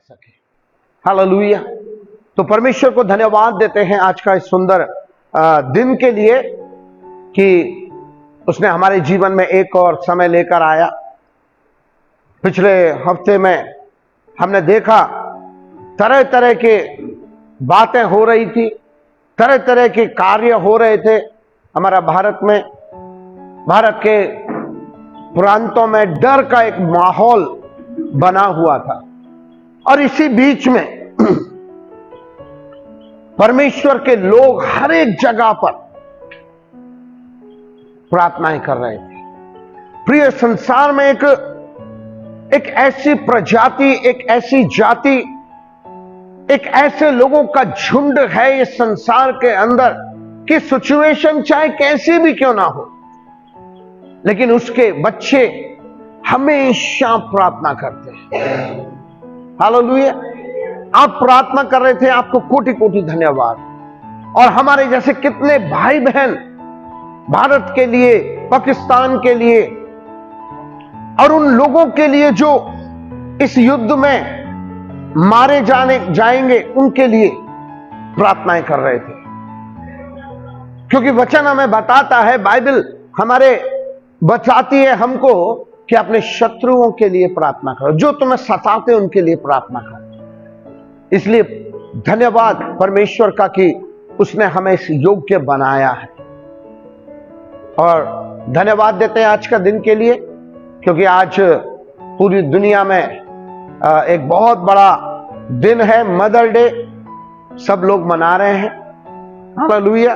सके। हालेलुया। तो परमेश्वर को धन्यवाद देते हैं आज का इस सुंदर दिन के लिए कि उसने हमारे जीवन में एक और समय लेकर आया। पिछले हफ्ते में हमने देखा तरह तरह के बातें हो रही थी, तरह तरह के कार्य हो रहे थे हमारा भारत में। भारत के प्रांतों में डर का एक माहौल बना हुआ था और इसी बीच में परमेश्वर के लोग हर एक जगह पर प्रार्थनाएं कर रहे थे। प्रिय, संसार में एक ऐसी प्रजाति, एक ऐसी जाति, एक ऐसे लोगों का झुंड है इस संसार के अंदर कि सिचुएशन चाहे कैसी भी क्यों ना हो, लेकिन उसके बच्चे हमेशा प्रार्थना करते हैं। हालेलुया। आप प्रार्थना कर रहे थे, आपको कोटि कोटि धन्यवाद। और हमारे जैसे कितने भाई बहन भारत के लिए, पाकिस्तान के लिए और उन लोगों के लिए जो इस युद्ध में मारे जाएंगे उनके लिए प्रार्थनाएं कर रहे थे। क्योंकि वचन हमें बताता है, बाइबल हमारे बताती है हमको कि अपने शत्रुओं के लिए प्रार्थना करो, जो तुम्हें सताते उनके लिए प्रार्थना करो। इसलिए धन्यवाद परमेश्वर का कि उसने हमें इस योग्य बनाया है। और धन्यवाद देते हैं आज का दिन के लिए, क्योंकि आज पूरी दुनिया में एक बहुत बड़ा दिन है, मदर डे। सब लोग मना रहे हैं। हालेलुया।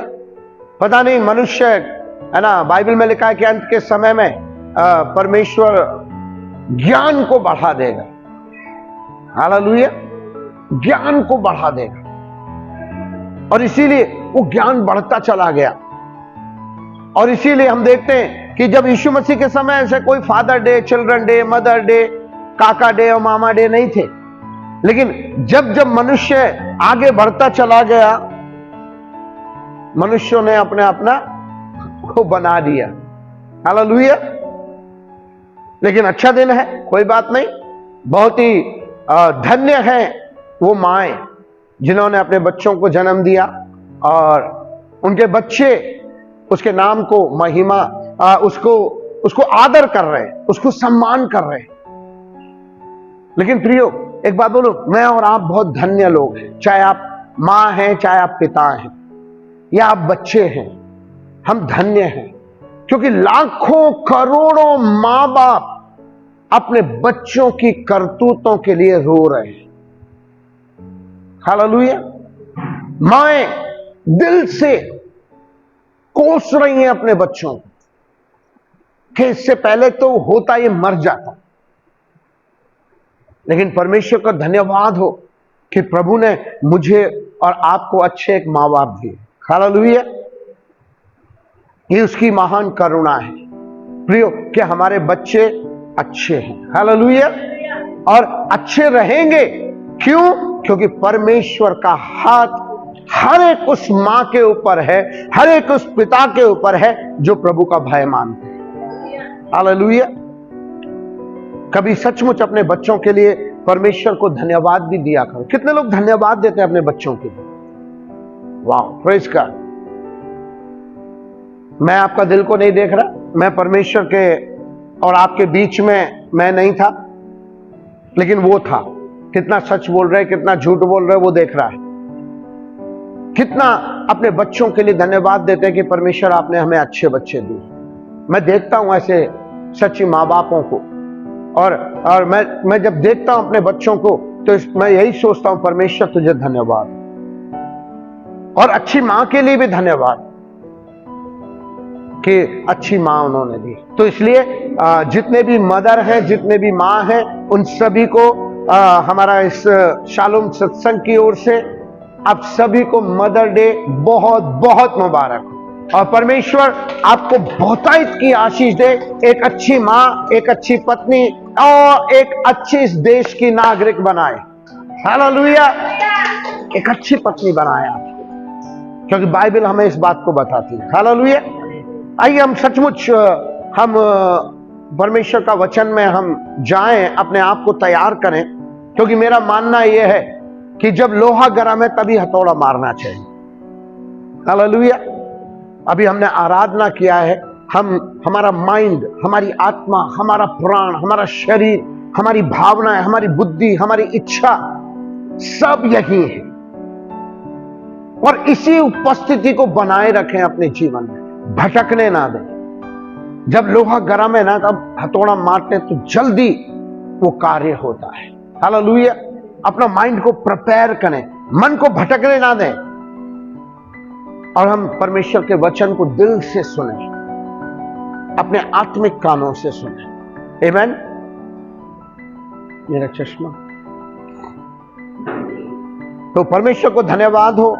पता नहीं मनुष्य है ना, बाइबल में लिखा है कि अंत के समय में परमेश्वर ज्ञान को बढ़ा देगा। हालेलुया। ज्ञान को बढ़ा देगा और इसीलिए वो ज्ञान बढ़ता चला गया। और इसीलिए हम देखते हैं कि जब यीशु मसीह के समय ऐसे कोई father day, children day, mother day, काका डे और मामा डे नहीं थे, लेकिन जब जब मनुष्य आगे बढ़ता चला गया, मनुष्यों ने अपना को बना दिया। हालेलुया। लेकिन अच्छा दिन है, कोई बात नहीं। बहुत ही धन्य है वो माएं जिन्होंने अपने बच्चों को जन्म दिया और उनके बच्चे उसके नाम को महिमा, उसको आदर कर रहे हैं, उसको सम्मान कर रहे हैं। लेकिन प्रियो, एक बात बोलो, मैं और आप बहुत धन्य लोग हैं। चाहे आप मां हैं, चाहे आप पिता हैं या आप बच्चे हैं, हम धन्य हैं। क्योंकि लाखों करोड़ों मां बाप अपने बच्चों की करतूतों के लिए रो रहे हैं। हालेलुया। माएं दिल से कोस रही हैं अपने बच्चों को कि इससे पहले तो होता ये मर जाता। लेकिन परमेश्वर का धन्यवाद हो कि प्रभु ने मुझे और आपको अच्छे एक मां बाप दिए। हालेलुया। ये उसकी महान करुणा है प्रियो कि हमारे बच्चे अच्छे हैं। हालेलुया। और अच्छे रहेंगे। क्यों? क्योंकि परमेश्वर का हाथ हर एक उस मां के ऊपर है, हर एक उस पिता के ऊपर है जो प्रभु का भय मानते हैं। हालेलुया। कभी सचमुच अपने बच्चों के लिए परमेश्वर को धन्यवाद भी दिया करो। कितने लोग धन्यवाद देते हैं अपने बच्चों के लिए? वाह, प्रेज गॉड। मैं आपका दिल को नहीं देख रहा, मैं परमेश्वर के और आपके बीच में मैं नहीं था, लेकिन वो था। कितना सच बोल रहे, कितना झूठ बोल रहे, वो देख रहा है। कितना अपने बच्चों के लिए धन्यवाद देते हैं कि परमेश्वर आपने हमें अच्छे बच्चे दिए। मैं देखता हूं ऐसे सच्ची माँ बापों को और मैं जब देखता हूं अपने बच्चों को तो मैं यही सोचता हूं, परमेश्वर तुझे धन्यवाद। और अच्छी मां के लिए भी धन्यवाद कि अच्छी मां उन्होंने दी। तो इसलिए जितने भी मदर हैं, जितने भी मां हैं, उन सभी को हमारा इस शालोम सत्संग की ओर से आप सभी को मदर डे बहुत बहुत मुबारक हो। और परमेश्वर आपको बहुतायत की आशीष दे। एक अच्छी मां, एक अच्छी पत्नी और एक अच्छी इस देश की नागरिक बनाए। हालेलुया। एक अच्छी पत्नी बनाए आपको, क्योंकि बाइबल हमें इस बात को बताती है। हालेलुया। आइए हम सचमुच हम परमेश्वर का वचन में हम जाएं, अपने आप को तैयार करें क्योंकि मेरा मानना यह है कि जब लोहा गर्म है तभी हथौड़ा मारना चाहिए। हालेलुया। अभी हमने आराधना किया है, हमारा माइंड, हमारी आत्मा, हमारा प्राण, हमारा शरीर, हमारी भावनाएं, हमारी बुद्धि, हमारी इच्छा सब यही है। और इसी उपस्थिति को बनाए रखें अपने जीवन में, भटकने ना दें। जब लोहा गर्म है ना, तब हथौड़ा मारते तो जल्दी वो कार्य होता है। हालेलुया। अपना माइंड को प्रिपेयर करें, मन को भटकने ना दें, और हम परमेश्वर के वचन को दिल से सुने, अपने आत्मिक कानों से सुने। आमीन। मेरा चश्मा, तो परमेश्वर को धन्यवाद हो।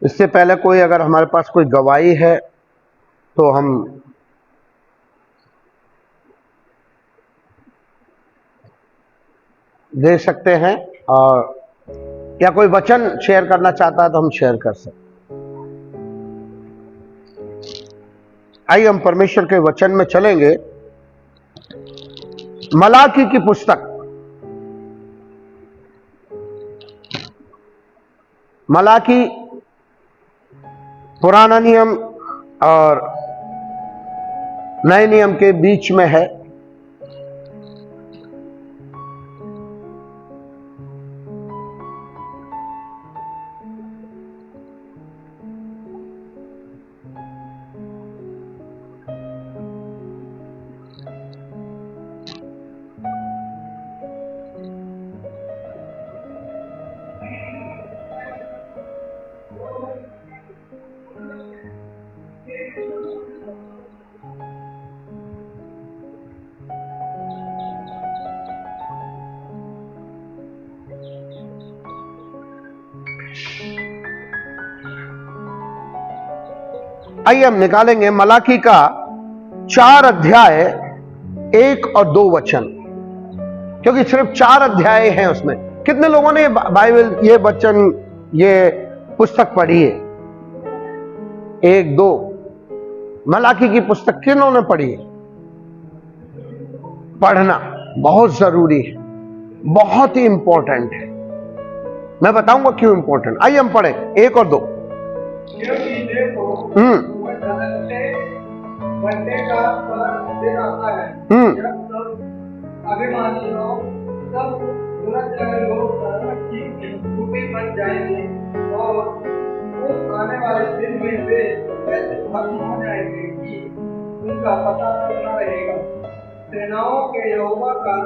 इससे पहले कोई, अगर हमारे पास कोई गवाही है तो हम दे सकते हैं, और या कोई वचन शेयर करना चाहता है तो हम शेयर कर सकते। आइए हम परमेश्वर के वचन में चलेंगे। मलाकी की पुस्तक, मलाकी पुराना नियम और नए नियम के बीच में है। आइए हम निकालेंगे मलाकी का 4 अध्याय 1 और 2 वचन, क्योंकि सिर्फ 4 अध्याय हैं उसमें। कितने लोगों ने बाइबल, ये वचन, ये पुस्तक पढ़ी है? 1 2 मलाकी की पुस्तक किन्होंने पढ़ी है? पढ़ना बहुत जरूरी है, बहुत ही इंपॉर्टेंट है। मैं बताऊंगा क्यों इंपॉर्टेंट। आइए हम पढ़े 1 और 2। बनने का दिन आता है जब सब अभिमानियों, सब दुराचारी लोग धर्म की खूबी बन जाएंगे, और उस आने वाले दिन में वे ऐसे खत्म हो जाएंगे कि उनका पता न रहेगा। सेनाओं के यहोवा का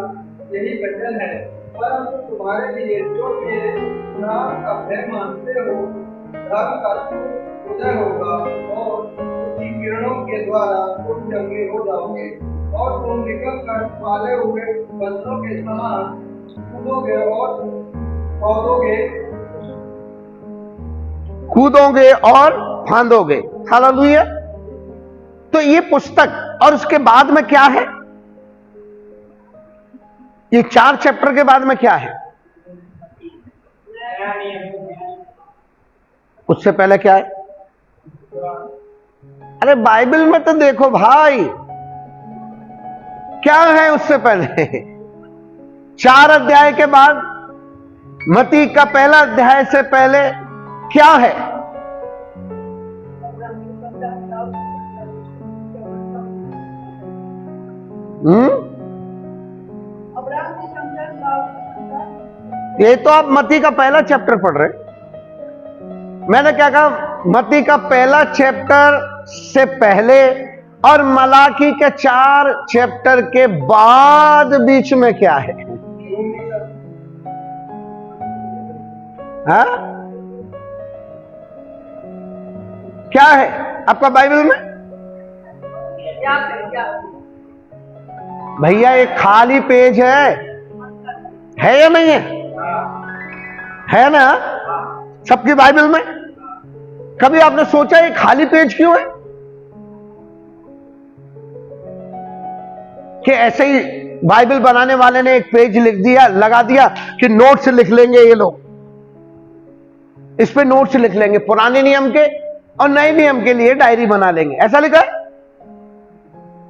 यही वचन है, परंतु तुम्हारे लिए जो मेरे नाम का भय मानते हो, धर्म का उदय होगा, और उसकी किरणों के द्वारा तुम चंगे हो जाओगे, और तुम निकल कर पाले हुए बच्चों के समान कूदोगे और फांदोगे। हालेलुया। तो ये पुस्तक, और उसके बाद में क्या है? ये 4 चैप्टर के बाद में क्या है? उससे पहले क्या है? अरे बाइबल में तो देखो भाई, क्या है उससे पहले? 4 अध्याय के बाद, मत्ती का पहला अध्याय से पहले क्या है? ये तो आप मत्ती का पहला चैप्टर पढ़ रहे। मैंने क्या कहा? मत्ती का पहला चैप्टर से पहले और मलाकी के 4 चैप्टर के बाद बीच में क्या है? हाँ? क्या है आपका बाइबल में? भैया एक खाली पेज है या नहीं है ना सबकी बाइबल में? कभी आपने सोचा ये खाली पेज क्यों है? कि ऐसे ही बाइबल बनाने वाले ने एक पेज लिख दिया, लगा दिया कि नोट्स लिख लेंगे ये लोग, इस पे नोट्स लिख लेंगे पुराने नियम के और नए नियम के लिए डायरी बना लेंगे। ऐसा लिखा है,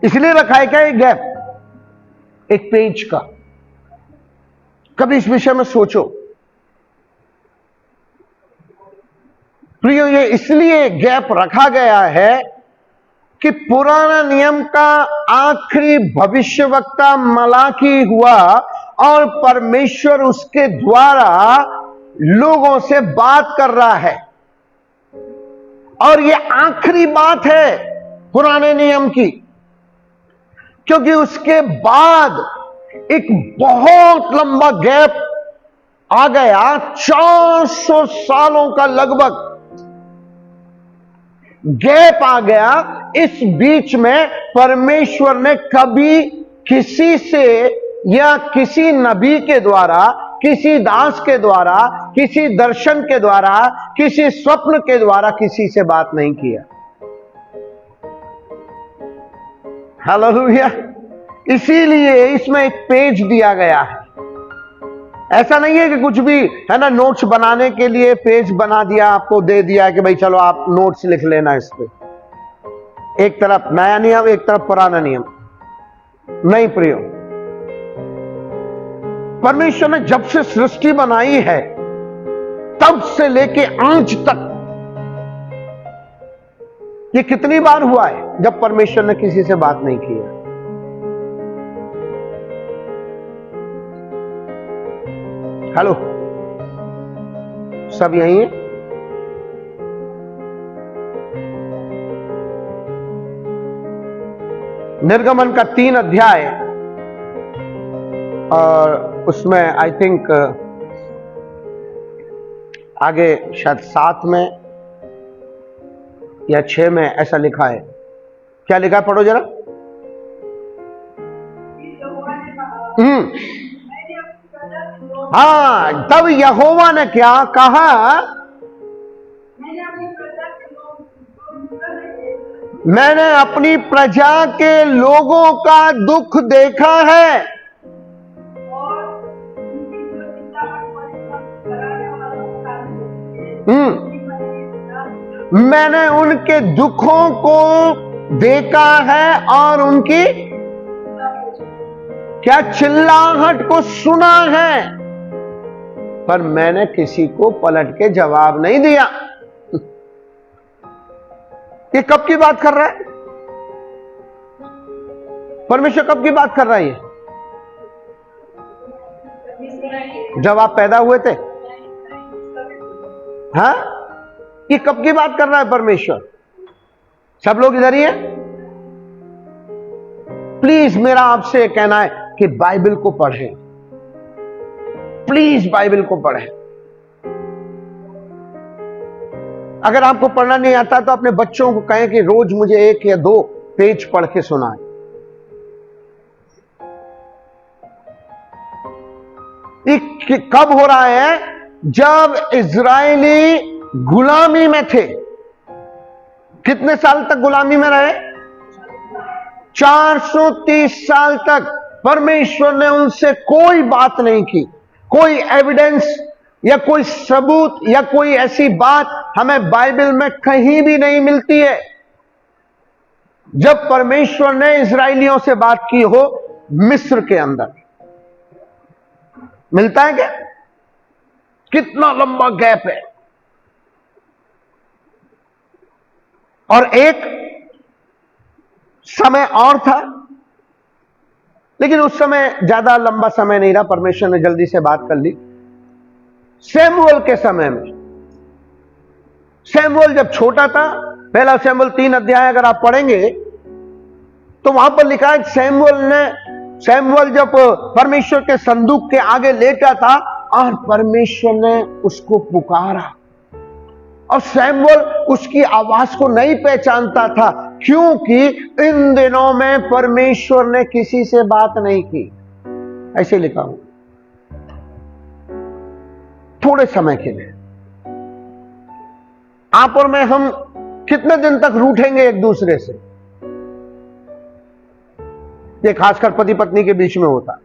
इसलिए रखा है क्या एक गैप एक पेज का। कभी इस विषय में सोचो प्रियो, ये इसलिए गैप रखा गया है कि पुराना नियम का आखिरी भविष्यवक्ता मलाकी हुआ और परमेश्वर उसके द्वारा लोगों से बात कर रहा है, और ये आखिरी बात है पुराने नियम की, क्योंकि उसके बाद एक बहुत लंबा गैप आ गया, 400 सालों का लगभग गैप आ गया। इस बीच में परमेश्वर ने कभी किसी से या किसी नबी के द्वारा, किसी दास के द्वारा, किसी दर्शन के द्वारा, किसी स्वप्न के द्वारा किसी से बात नहीं किया। हालेलुया। इसीलिए इसमें एक पेज दिया गया है। ऐसा नहीं है कि कुछ भी है ना, नोट्स बनाने के लिए पेज बना दिया, आपको दे दिया कि भाई चलो आप नोट्स लिख लेना इस पे। एक तरफ नया नियम, एक तरफ पुराना नियम। नहीं प्रियो, परमेश्वर ने जब से सृष्टि बनाई है तब से लेके आज तक ये कितनी बार हुआ है जब परमेश्वर ने किसी से बात नहीं की है? हेलो, सब यही है? निर्गमन का 3 अध्याय और उसमें आई थिंक आगे शायद 7 में या 6 में ऐसा लिखा है। क्या लिखा है, पढ़ो जरा। हाँ, तब यहोवा ने क्या कहा? मैंने अपनी प्रजा के लोगों का दुख देखा है मैंने उनके दुखों को देखा है और उनकी क्या चिल्लाहट को सुना है, पर मैंने किसी को पलट के जवाब नहीं दिया। ये कब की बात कर रहा है? परमेश्वर कब की बात कर रहा है? जब आप पैदा हुए थे? हाँ, ये कब की बात कर रहा है परमेश्वर? सब लोग इधर ही हैं? प्लीज मेरा आपसे कहना है कि बाइबल को पढ़ें, प्लीज बाइबल को पढ़ें। अगर आपको पढ़ना नहीं आता तो अपने बच्चों को कहें कि रोज मुझे 1 या 2 पेज पढ़ के सुनाएं। ये कब हो रहा है? जब इजरायली गुलामी में थे। कितने साल तक गुलामी में रहे? 430 साल तक परमेश्वर ने उनसे कोई बात नहीं की। कोई एविडेंस या कोई सबूत या कोई ऐसी बात हमें बाइबल में कहीं भी नहीं मिलती है जब परमेश्वर ने इजरायलियों से बात की हो मिस्र के अंदर। मिलता है क्या? कितना लंबा गैप है। और एक समय और था, लेकिन उस समय ज्यादा लंबा समय नहीं रहा, परमेश्वर ने जल्दी से बात कर ली। सैमुअल के समय में, सैमुअल जब छोटा था, पहला सैमुअल 3 अध्याय अगर आप पढ़ेंगे तो वहां पर लिखा है सैमुअल जब परमेश्वर के संदूक के आगे लेटा था और परमेश्वर ने उसको पुकारा, और सैमुअल उसकी आवाज को नहीं पहचानता था, क्योंकि इन दिनों में परमेश्वर ने किसी से बात नहीं की। ऐसे लिखा हूं, थोड़े समय के लिए। आप और मैं, हम कितने दिन तक रूठेंगे एक दूसरे से? ये खासकर पति पत्नी के बीच में होता है।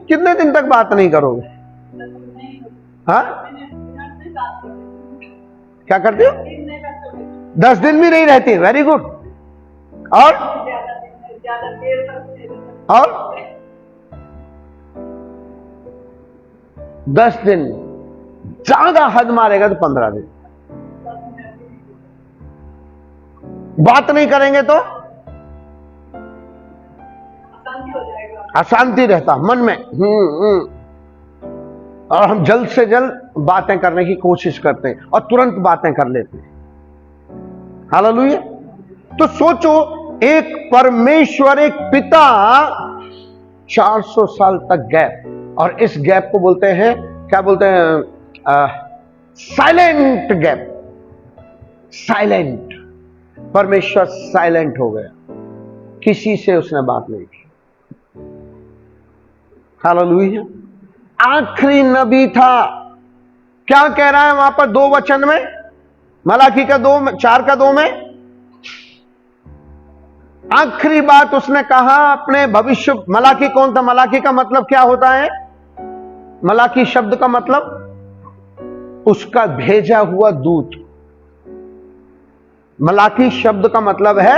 कितने दिन तक बात नहीं करोगे? हाँ, क्या करते हो? 10 दिन भी नहीं रहती। Very good. और 10 दिन, ज्यादा हद मारेगा तो 15 दिन। बात नहीं करेंगे तो अशांति रहता मन में। और हम जल्द से जल्द बातें करने की कोशिश करते हैं और तुरंत बातें कर लेते हैं। हालेलुया। तो सोचो, एक परमेश्वर, एक पिता 400 साल तक गैप, और इस गैप को बोलते हैं, क्या बोलते हैं? Silent gap. साइलेंट। परमेश्वर साइलेंट हो गया, किसी से उसने बात नहीं की। हालेलुया। आखिरी नबी था। क्या कह रहा है वहां पर 2 वचन में, मलाकी का 4:2 में? आखिरी बात उसने कहा अपने भविष्य। मलाकी कौन था? मलाकी का मतलब क्या होता है? मलाकी शब्द का मतलब उसका भेजा हुआ दूत। मलाकी शब्द का मतलब है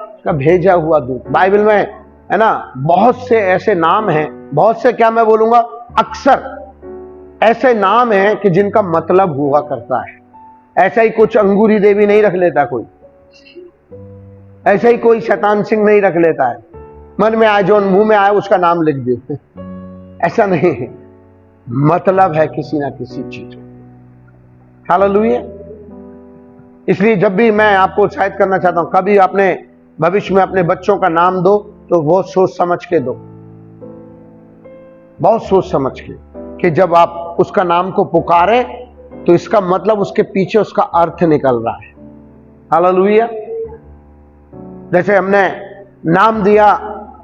उसका भेजा हुआ दूत। बाइबल में है ना, बहुत से ऐसे नाम हैं, बहुत से, क्या मैं बोलूंगा, अक्सर ऐसे नाम हैं कि जिनका मतलब हुआ करता है। ऐसा ही कुछ अंगूरी देवी नहीं रख लेता कोई, ऐसा ही कोई शैतान सिंह नहीं रख लेता है, मन में आए जो मुंह में आए उसका नाम लिख दे। ऐसा नहीं है, मतलब है किसी ना किसी चीज। हालेलुया। इसलिए जब भी मैं आपको उत्साहित करना चाहता हूं, कभी अपने भविष्य में अपने बच्चों का नाम दो तो बहुत सोच समझ के दो, बहुत सोच समझ के, कि जब आप उसका नाम को पुकारे तो इसका मतलब उसके पीछे उसका अर्थ निकल रहा है। हालेलुया। जैसे हमने नाम दिया,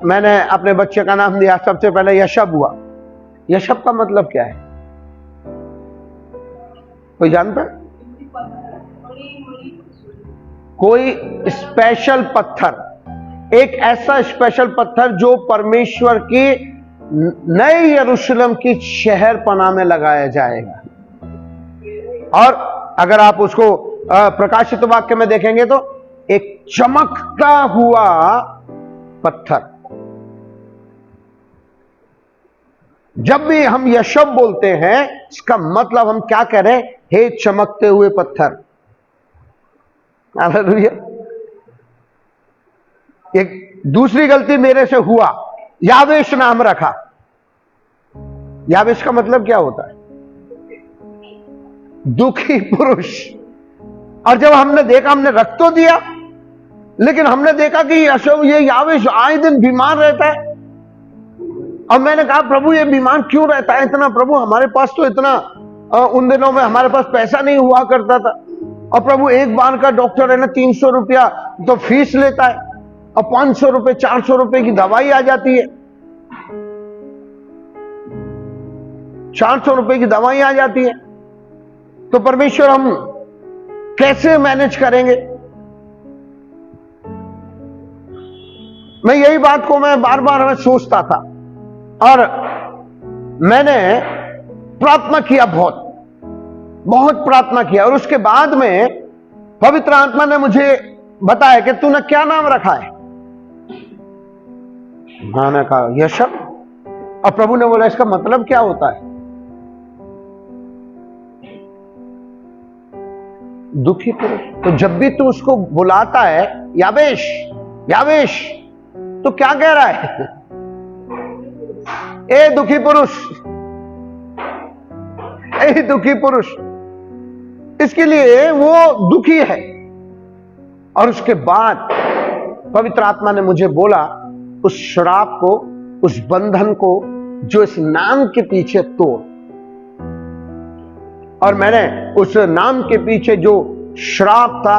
मैंने अपने बच्चे का नाम दिया, सबसे पहले यशब हुआ। यशब का मतलब क्या है? कोई जानता है? कोई स्पेशल पत्थर, एक ऐसा स्पेशल पत्थर जो परमेश्वर की नए यरूशलेम की शहर पनाह में लगाया जाएगा। और अगर आप उसको प्रकाशित वाक्य में देखेंगे तो एक चमकता हुआ पत्थर। जब भी हम यशब बोलते हैं, इसका मतलब हम क्या कह रहे हैं? हे चमकते हुए पत्थर। हालेलुया। एक दूसरी गलती मेरे से हुआ, यावेश नाम रखा। यावेश का मतलब क्या होता है? दुखी पुरुष। और जब हमने देखा, हमने रख तो दिया, लेकिन हमने देखा कि ये यावेश आए दिन बीमार रहता है। और मैंने कहा, प्रभु ये बीमार क्यों रहता है इतना? प्रभु हमारे पास तो इतना, उन दिनों में हमारे पास पैसा नहीं हुआ करता था, और प्रभु एक बार का डॉक्टर है ना 300 रुपया तो फीस लेता है, और 500 रुपए 400 रुपए की दवाई आ जाती है। 400 रुपए की दवाई आ जाती है, तो परमेश्वर हम कैसे मैनेज करेंगे? मैं यही बात को मैं बार बार सोचता था, और मैंने प्रार्थना किया, बहुत प्रार्थना किया। और उसके बाद में पवित्र आत्मा ने मुझे बताया कि तूने क्या नाम रखा है? मैंने कहा यशब। और प्रभु ने बोला इसका मतलब क्या होता है? दुखी पुरुष। तो जब भी तू उसको बुलाता है यावेश यावेश, तो क्या कह रहा है? ए दुखी पुरुष, ए दुखी पुरुष। इसके लिए वो दुखी है। और उसके बाद पवित्र आत्मा ने मुझे बोला, उस श्राप को, उस बंधन को जो इस नाम के पीछे तोड़। और मैंने उस नाम के पीछे जो श्राप था,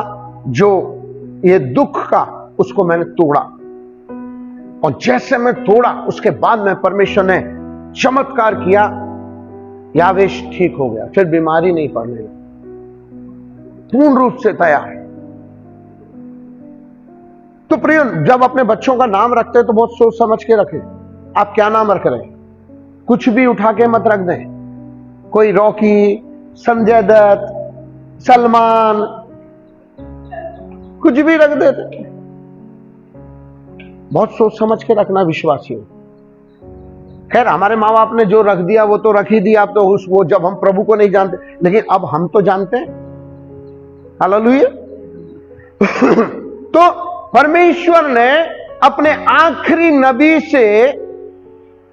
जो ये दुख का, उसको मैंने तोड़ा। और जैसे मैं तोड़ा, उसके बाद में परमेश्वर ने चमत्कार किया, यावेश ठीक हो गया, फिर बीमारी नहीं पड़ने लगी, पूर्ण रूप से तैयार। तो प्रिय, जब अपने बच्चों का नाम रखते हैं तो बहुत सोच समझ के रखें। आप क्या नाम रख रहे हैं? कुछ भी उठा के मत रख दें। कोई रॉकी, संजय दत्त, सलमान, कुछ भी रख देते। बहुत सोच समझ के रखना विश्वासियों। खैर, हमारे माँ बाप ने जो रख दिया वो तो रख ही दिया। अब तो वो जब हम प्रभु को नहीं जानते, लेकिन अब हम तो जानते हैं। हालेलुया। तो परमेश्वर ने अपने आखिरी नबी से,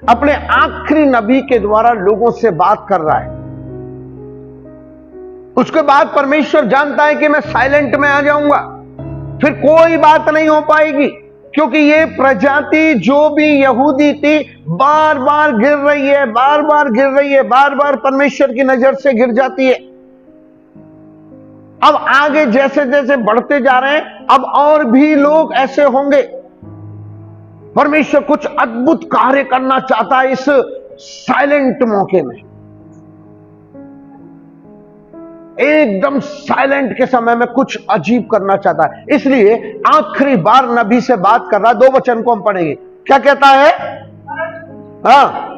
अपने आखिरी नबी के द्वारा लोगों से बात कर रहा है। उसके बाद परमेश्वर जानता है कि मैं साइलेंट में आ जाऊंगा, फिर कोई बात नहीं हो पाएगी, क्योंकि ये प्रजाति जो भी यहूदी थी बार बार गिर रही है, बार बार गिर रही है, बार बार परमेश्वर की नजर से गिर जाती है। अब आगे जैसे जैसे बढ़ते जा रहे हैं, अब और भी लोग ऐसे होंगे। परमेश्वर कुछ अद्भुत कार्य करना चाहता है इस साइलेंट मौके में। एकदम साइलेंट के समय में कुछ अजीब करना चाहता है, इसलिए आखिरी बार नबी से बात कर रहा है। 2 वचन को हम पढ़ेंगे। क्या कहता है? हाँ,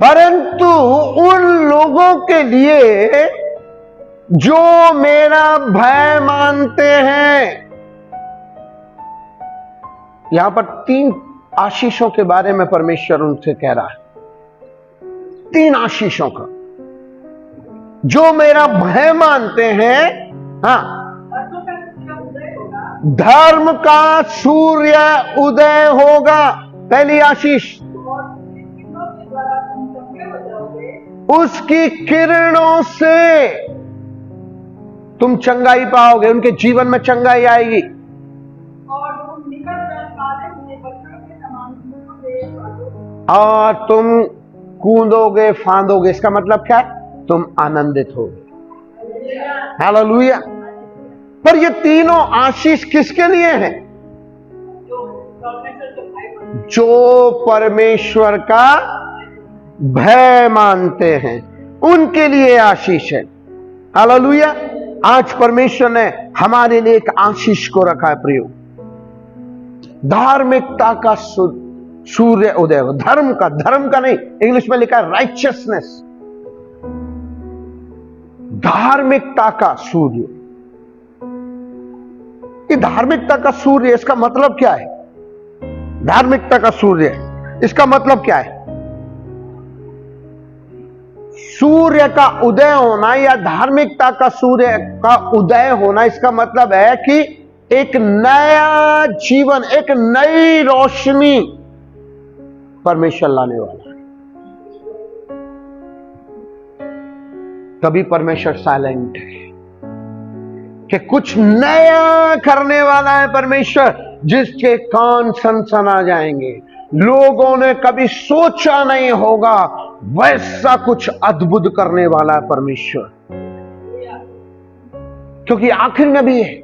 परंतु उन लोगों के लिए जो मेरा भय मानते हैं। यहां पर 3 आशीषों के बारे में परमेश्वर उनसे कह रहा है। 3 आशीषों का, जो मेरा भय मानते हैं। हाँ, धर्म का सूर्य उदय होगा। पहली आशीष, उसकी किरणों से तुम चंगाई पाओगे, उनके जीवन में चंगाई आएगी। और तुम कूदोगे, फांदोगे। इसका मतलब क्या है? तुम आनंदित होगे। हालेलुया। पर ये तीनों आशीष किसके लिए हैं? जो परमेश्वर का भय मानते हैं, उनके लिए आशीष है। हालेलुया। आज परमेश्वर ने हमारे लिए एक आशीष को रखा है प्रियो। धार्मिकता का सूर्य उदय हो। धर्म का नहीं, इंग्लिश में लिखा है राइचियसनेस। धार्मिकता का सूर्य। ये धार्मिकता का सूर्य, इसका मतलब क्या है? धार्मिकता का सूर्य, इसका मतलब क्या है? सूर्य का उदय होना या धार्मिकता का सूर्य का उदय होना, इसका मतलब है कि एक नया जीवन, एक नई रोशनी परमेश्वर लाने वाला है। तभी परमेश्वर साइलेंट है कि कुछ नया करने वाला है परमेश्वर, जिसके कान सनसना जाएंगे। लोगों ने कभी सोचा नहीं होगा वैसा कुछ अद्भुत करने वाला है परमेश्वर, क्योंकि आखिर नबी है।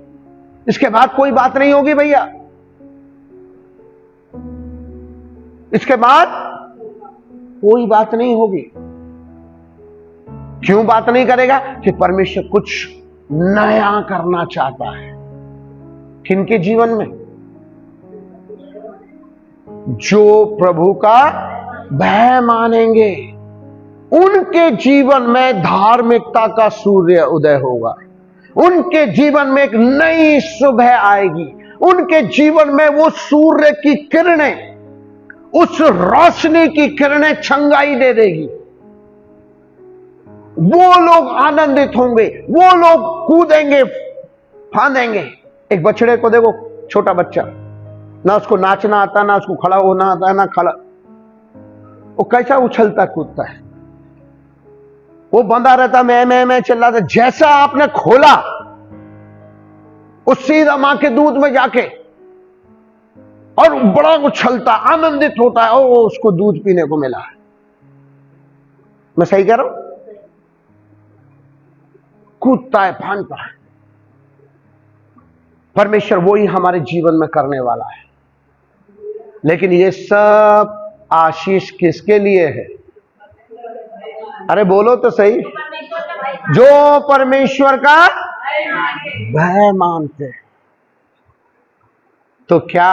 इसके बाद कोई बात नहीं होगी भैया। इसके बाद कोई बात नहीं होगी। क्यों बात नहीं करेगा? कि परमेश्वर कुछ नया करना चाहता है। किनके जीवन में? जो प्रभु का भय मानेंगे, उनके जीवन में धार्मिकता का सूर्य उदय होगा। उनके जीवन में एक नई सुबह आएगी। उनके जीवन में वो सूर्य की किरणें, उस रोशनी की किरणें चंगाई दे देगी। वो लोग आनंदित होंगे, वो लोग कूदेंगे, फांदेंगे। एक बछड़े को देखो, छोटा बच्चा, ना उसको नाचना आता, ना उसको खड़ा होना आता, ना खड़ा, वो कैसा उछलता कूदता है। वो बंधा रहता, मैं चिल्लाता। जैसा आपने खोला, उस सीधा मां के दूध में जाके और बड़ा उछलता, आनंदित होता है। ओ, उसको दूध पीने को मिला है। मैं सही कह रहा हूं? कूदता है, फांदता है। परमेश्वर वो ही हमारे जीवन में करने वाला है। लेकिन ये सब आशीष किसके लिए है? अरे बोलो तो सही। जो परमेश्वर का भय मानते हैं। तो क्या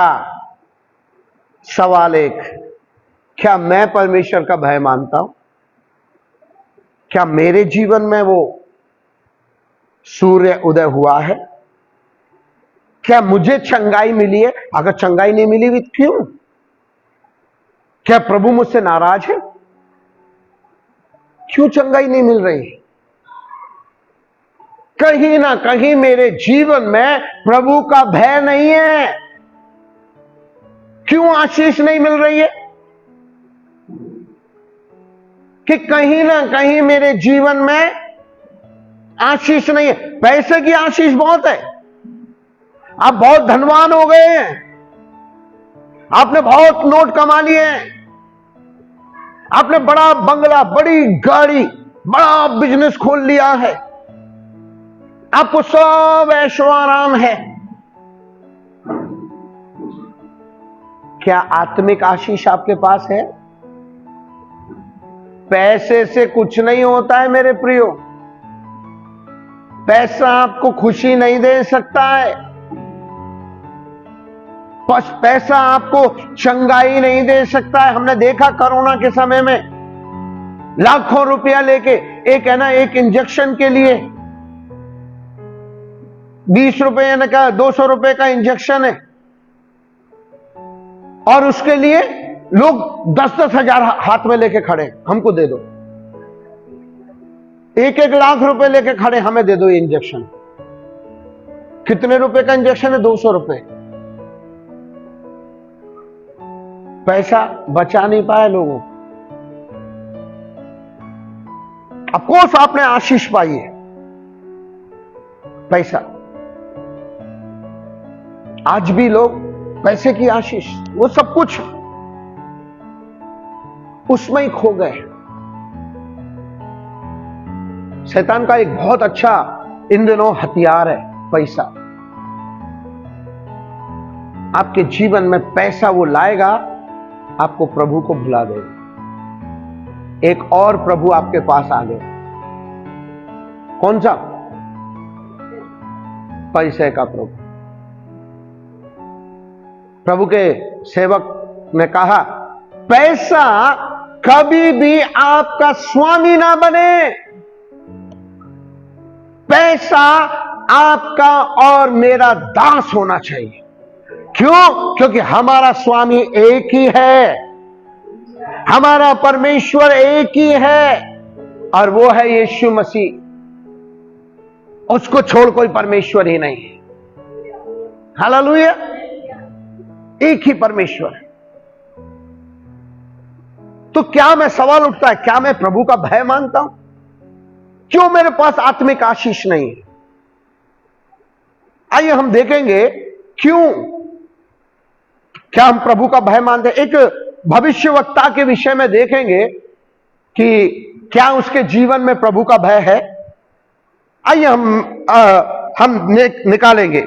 सवाल एक, क्या मैं परमेश्वर का भय मानता हूं? क्या मेरे जीवन में वो सूर्य उदय हुआ है? क्या मुझे चंगाई मिली है? अगर चंगाई नहीं मिली भी क्यों? क्या प्रभु मुझसे नाराज है? क्यों चंगाई नहीं मिल रही? कहीं ना कहीं मेरे जीवन में प्रभु का भय नहीं है। क्यों आशीष नहीं मिल रही है? कि कहीं ना कहीं मेरे जीवन में आशीष नहीं है। पैसे की आशीष बहुत है, आप बहुत धनवान हो गए हैं, आपने बहुत नोट कमा लिए हैं, आपने बड़ा बंगला, बड़ी गाड़ी, बड़ा बिजनेस खोल लिया है, आपको सब ऐशो आराम है। क्या आत्मिक आशीष आपके पास है? पैसे से कुछ नहीं होता है मेरे प्रियो। पैसा आपको खुशी नहीं दे सकता है, पैसा आपको चंगाई नहीं दे सकता है। हमने देखा कोरोना के समय में लाखों रुपया लेके एक है ना, एक इंजेक्शन के लिए 20 रुपए ने कहा 200 रुपए का इंजेक्शन है, और उसके लिए लोग 10-10 हजार हाथ में लेके खड़े, हमको दे दो। 1-1 लाख रुपए लेके खड़े, हमें दे दो ये इंजेक्शन। कितने रुपए का इंजेक्शन है? 200 रुपए। पैसा बचा नहीं पाया लोगों। अफकोर्स आपने आशीष पाई है, पैसा। आज भी लोग पैसे की आशीष, वो सब कुछ उसमें ही खो गए। शैतान का एक बहुत अच्छा इन दिनों हथियार है पैसा। आपके जीवन में पैसा वो लाएगा, आपको प्रभु को भुला देगा। एक और प्रभु आपके पास आ गए। कौन सा? पैसे का प्रभु। प्रभु के सेवक ने कहा, पैसा कभी भी आपका स्वामी ना बने। पैसा आपका और मेरा दास होना चाहिए। क्यों? क्योंकि हमारा स्वामी एक ही है, हमारा परमेश्वर एक ही है, और वो है यीशु मसीह। उसको छोड़ कोई परमेश्वर ही नहीं है। हालेलुया। एक ही परमेश्वर है। तो क्या मैं, सवाल उठता है, क्या मैं प्रभु का भय मानता हूं? क्यों मेरे पास आत्मिक आशीष नहीं है? आइए हम देखेंगे क्यों, क्या हम प्रभु का भय मानते हैं। एक भविष्यवक्ता के विषय में देखेंगे कि क्या उसके जीवन में प्रभु का भय है। आइए हम निकालेंगे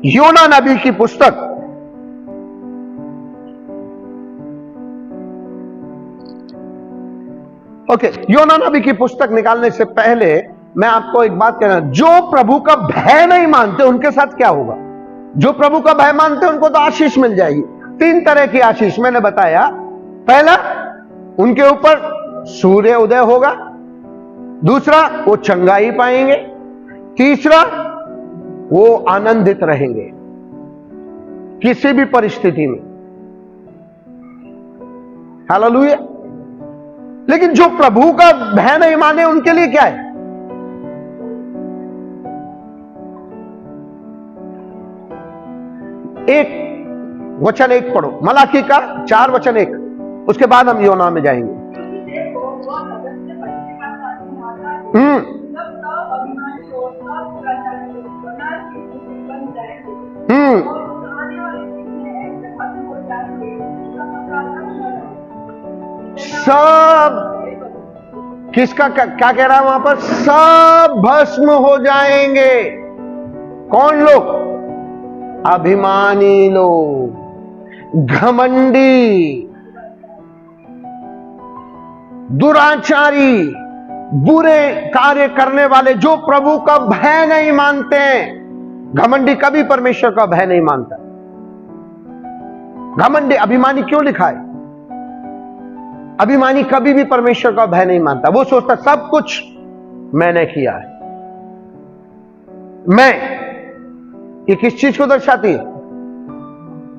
योना नबी की पुस्तक। ओके, योना नबी की पुस्तक निकालने से पहले मैं आपको एक बात कहना, जो प्रभु का भय नहीं मानते उनके साथ क्या होगा। जो प्रभु का भय मानते उनको तो आशीष मिल जाएगी। 3 तरह की आशीष मैंने बताया। पहला, उनके ऊपर सूर्य उदय होगा। दूसरा, वो चंगाई पाएंगे। तीसरा, वो आनंदित रहेंगे किसी भी परिस्थिति में। हालेलुया। लेकिन जो प्रभु का भय नहीं माने उनके लिए क्या है? वचन 1 पढ़ो, मलाकी का 4:1। उसके बाद हम योना में जाएंगे। सब किसका क्या कह रहा है वहां पर? सब भस्म हो जाएंगे। कौन लोग? अभिमानी लोग, घमंडी, दुराचारी, बुरे कार्य करने वाले, जो प्रभु का भय नहीं मानते हैं। घमंडी कभी परमेश्वर का भय नहीं मानता। घमंडी, अभिमानी क्यों लिखा है? अभिमानी कभी भी परमेश्वर का भय नहीं मानता। वो सोचता सब कुछ मैंने किया है। मैं, ये किस चीज को दर्शाती है?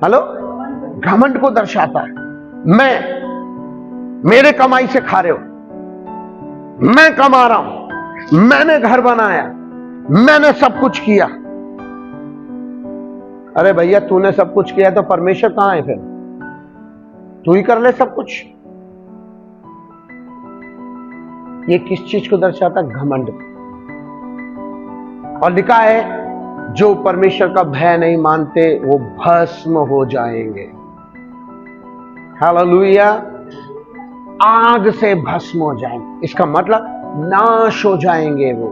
हेलो, घमंड को दर्शाता है। मैं, मेरे कमाई से खा रहे हो, मैं कमा रहा हूं, मैंने घर बनाया, मैंने सब कुछ किया। अरे भैया, तूने सब कुछ किया तो परमेश्वर कहां है? फिर तू ही कर ले सब कुछ। ये किस चीज को दर्शाता? घमंड। और लिखा है जो परमेश्वर का भय नहीं मानते वो भस्म हो जाएंगे। हालेलुया। आग से भस्म हो जाएंगे, इसका मतलब नाश हो जाएंगे वो।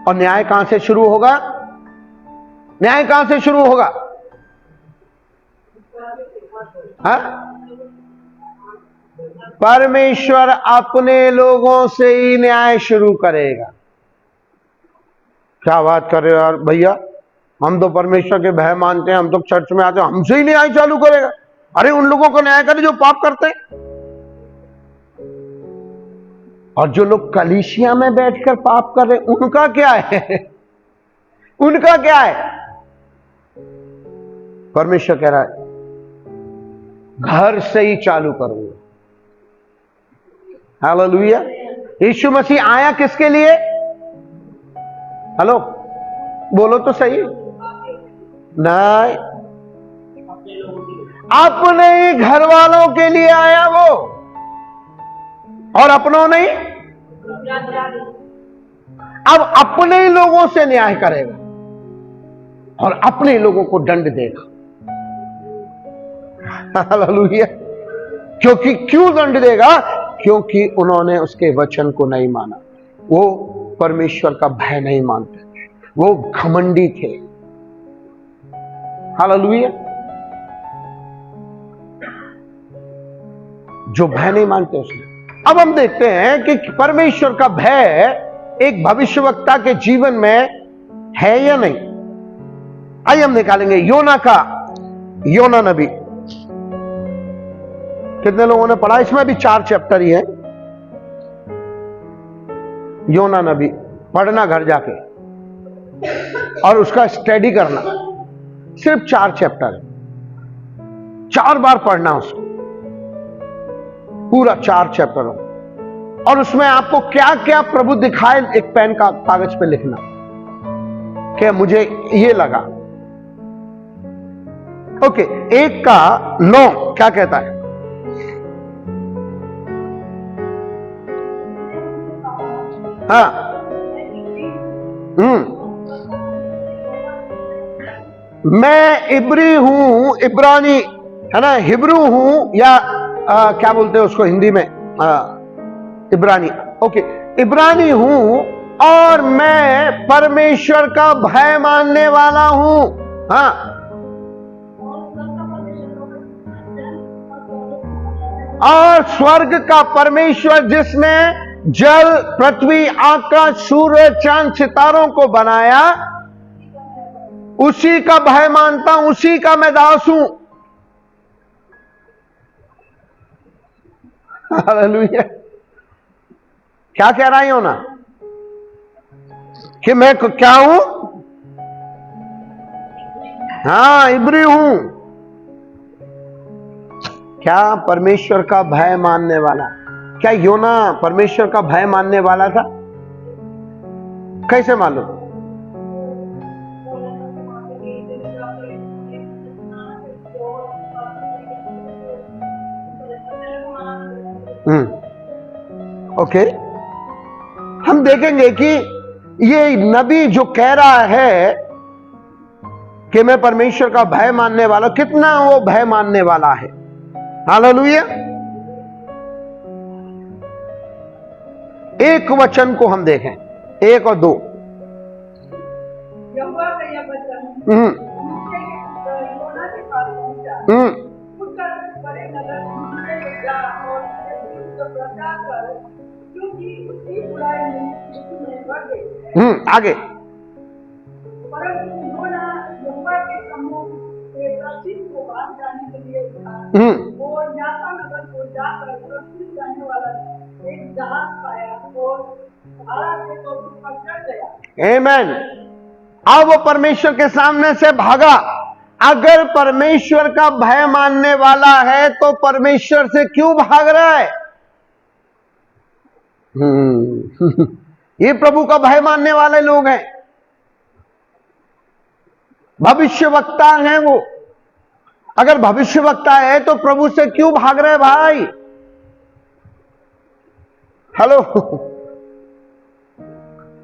और न्याय कहां से शुरू होगा? न्याय कहां से शुरू होगा? हाँ? परमेश्वर अपने लोगों से ही न्याय शुरू करेगा। क्या बात कर रहे हो यार भैया, हम तो परमेश्वर के भय मानते हैं, हम तो चर्च में आते हैं, हमसे ही न्याय चालू करेगा। अरे उन लोगों को न्याय करे जो पाप करते हैं। और जो लोग कलीसिया में बैठकर पाप कर रहे, उनका क्या है? उनका क्या है? परमेश्वर कह रहा है घर से ही चालू करूंगा। हालेलुया। यीशु मसीह आया किसके लिए? हेलो, बोलो तो सही। नहीं, अपने ही घर वालों के लिए आया वो, और अपनों नहीं। अब अपने ही लोगों से न्याय करेगा और अपने ही लोगों को दंड देगा। हालेलुया। क्योंकि क्यों दंड देगा? क्योंकि उन्होंने उसके वचन को नहीं माना। वो परमेश्वर का भय नहीं मानते, वो घमंडी थे। हालेलुया। जो भय नहीं मानते उसने। अब हम देखते हैं कि परमेश्वर का भय एक भविष्यवक्ता के जीवन में है या नहीं। आइए हम निकालेंगे योना नबी। कितने लोगों ने पढ़ा? इसमें भी 4 चैप्टर ही है। योना नबी पढ़ना घर जाके और उसका स्टडी करना। सिर्फ 4 चैप्टर है, 4 बार पढ़ना उसको, पूरा 4 चैप्टर हो। और उसमें आपको क्या क्या प्रभु दिखाए, एक पेन का कागज पे लिखना कि मुझे ये लगा। ओके, 1 का 9 क्या कहता है? हाँ, मैं इब्री हूं, इब्रानी है ना, हिब्रू हूं, या क्या बोलते हैं उसको हिंदी में? इब्रानी। ओके, इब्रानी हूं और मैं परमेश्वर का भय मानने वाला हूं। हाँ, और स्वर्ग का परमेश्वर जिसने जल, पृथ्वी, आकाश, सूर्य, चांद, सितारों को बनाया, उसी का भय मानता हूं, उसी का मैं दास हूं। हालेलुया। क्या कह रहा हूं ना कि मैं क्या हूं? हाँ, इब्री हूं। क्या परमेश्वर का भय मानने वाला? क्या योना परमेश्वर का भय मानने वाला था? कैसे मालूम? ओके, हम देखेंगे कि ये नबी जो कह रहा है कि मैं परमेश्वर का भय मानने वाला, कितना वो भय मानने वाला है। हालेलुया। एक वचन को हम देखें, 1 और 2। यहोवा का यह वचन मुझे योना के पास पहुंचा। उठकर बड़े नगर निनवे में जा और प्रचार कर क्योंकि उसकी बुराई में बढ़ गई। आगे। परंतु योना यहोवा के समूह से दक्षिण को भाग जाने के लिए उठा। वो याफा नगर को जाकर दक्षिण जाने वाला एक जहाज पाया और धारा के तो पर चढ़ गया। आमेन। अब वो परमेश्वर के सामने से भागा। अगर परमेश्वर का भय मानने वाला है तो परमेश्वर से क्यों भाग रहा है? ये प्रभु का भय मानने वाले लोग हैं, भविष्यवक्ता हैं वो। अगर भविष्यवक्ता है तो प्रभु से क्यों भाग रहे भाई? हेलो।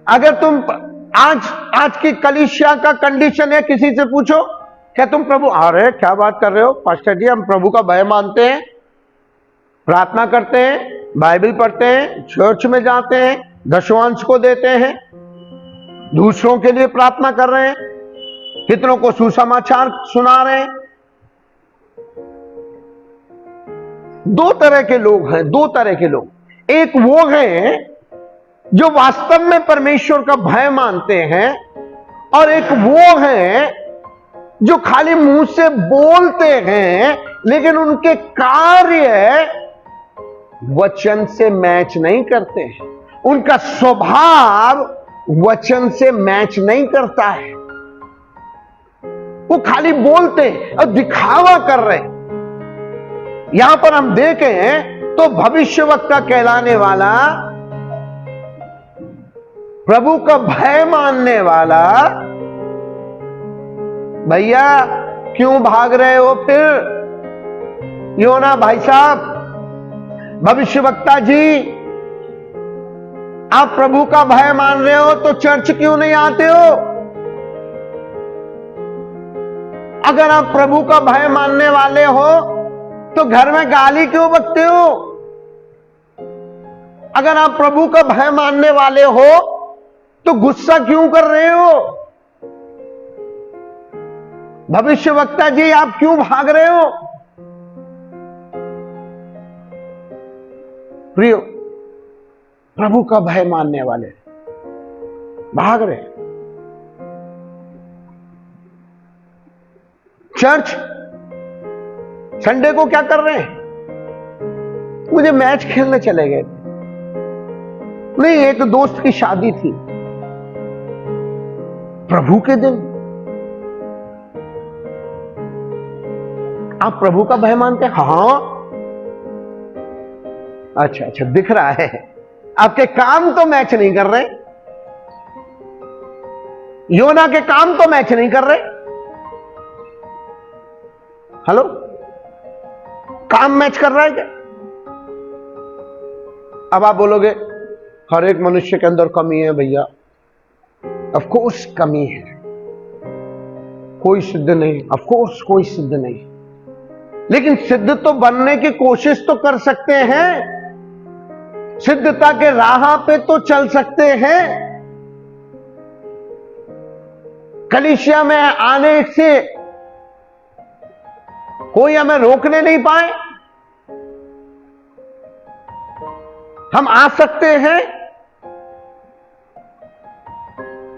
अगर तुम आज की कलीसिया का कंडीशन है, किसी से पूछो क्या तुम प्रभु, अरे क्या बात कर रहे हो पास्टर जी, हम प्रभु का भय मानते हैं, प्रार्थना करते हैं, बाइबल पढ़ते हैं, चर्च में जाते हैं, दशवांश को देते हैं, दूसरों के लिए प्रार्थना कर रहे हैं, कितनों को सुसमाचार सुना रहे हैं। दो तरह के लोग हैं, दो तरह के लोग। एक वो हैं जो वास्तव में परमेश्वर का भय मानते हैं, और एक वो हैं जो खाली मुंह से बोलते हैं लेकिन उनके कार्य वचन से मैच नहीं करते हैं, उनका स्वभाव वचन से मैच नहीं करता है। वो खाली बोलते हैं और दिखावा कर रहे हैं। यहां पर हम देखें तो भविष्यवक्ता कहलाने वाला, प्रभु का भय मानने वाला, भैया क्यों भाग रहे हो फिर? योना भाई साहब, भविष्यवक्ता जी, आप प्रभु का भय मान रहे हो तो चर्च क्यों नहीं आते हो? अगर आप प्रभु का भय मानने वाले हो तो घर में गाली क्यों बकते हो? अगर आप प्रभु का भय मानने वाले हो तो गुस्सा क्यों कर रहे हो? भविष्यवक्ता जी, आप क्यों भाग रहे हो? प्रियो, प्रभु का भय मानने वाले भाग रहे। चर्च संडे को क्या कर रहे हैं? मुझे मैच खेलने चले गए। नहीं, एक दोस्त की शादी थी प्रभु के दिन। आप प्रभु का भय मानते हैं? हाँ, अच्छा, दिख रहा है आपके काम तो मैच नहीं कर रहे। योना के काम तो मैच नहीं कर रहे। हेलो, काम मैच कर रहा है क्या? अब आप बोलोगे हर एक मनुष्य के अंदर कमी है भैया। ऑफ कोर्स कमी है, कोई सिद्ध नहीं, ऑफ कोर्स कोई सिद्ध नहीं, लेकिन सिद्ध तो बनने की कोशिश तो कर सकते हैं, सिद्धता के राह पे तो चल सकते हैं। कलीसिया में आने से कोई हमें रोकने नहीं पाए। हम आ सकते हैं,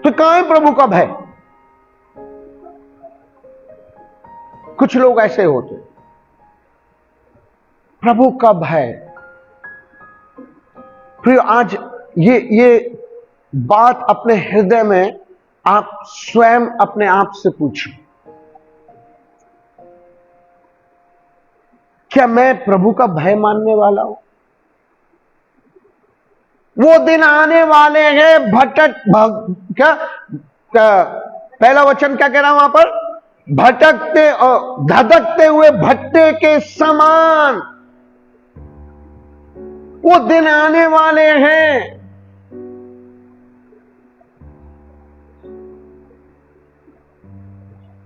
तो कहां है प्रभु का भय? कुछ लोग ऐसे होते, प्रभु का भय। फिर आज ये बात अपने हृदय में आप स्वयं अपने आप से पूछो, क्या मैं प्रभु का भय मानने वाला हूं? वो दिन आने वाले हैं क्या पहला वचन क्या कह रहा हूं वहां पर? भटकते और धधकते हुए भट्टे के समान वो दिन आने वाले हैं।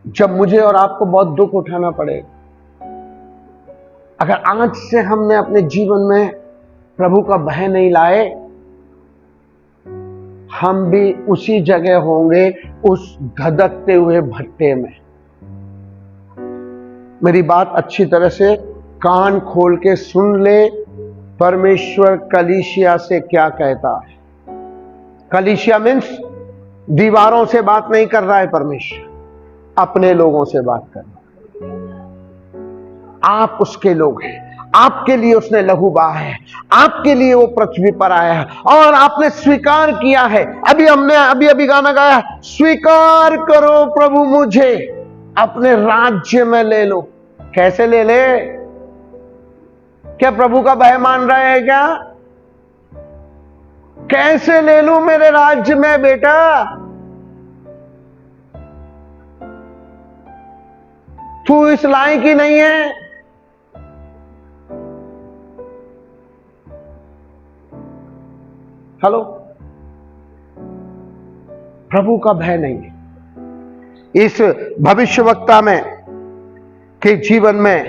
जब मुझे और आपको बहुत दुख उठाना पड़ेगा। अगर आज से हमने अपने जीवन में प्रभु का भय नहीं लाए, हम भी उसी जगह होंगे, उस धधकते हुए भट्टे में। मेरी बात अच्छी तरह से कान खोल के सुन ले, परमेश्वर कलीसिया से क्या कहता है? कलीसिया मीन्स दीवारों से बात नहीं कर रहा है परमेश्वर, अपने लोगों से बात कर रहा है। आप उसके लोग हैं, आपके लिए उसने लहू बहा है, आपके लिए वो पृथ्वी पर आया है और आपने स्वीकार किया है। हमने अभी गाना गाया, स्वीकार करो प्रभु मुझे अपने राज्य में ले लो। कैसे ले ले? क्या प्रभु का भय मान रहे हैं क्या? कैसे ले लूं मेरे राज्य में बेटा? तू इस लायक ही नहीं है। हेलो, प्रभु का भय नहीं है। इस भविष्यवक्ता में के जीवन में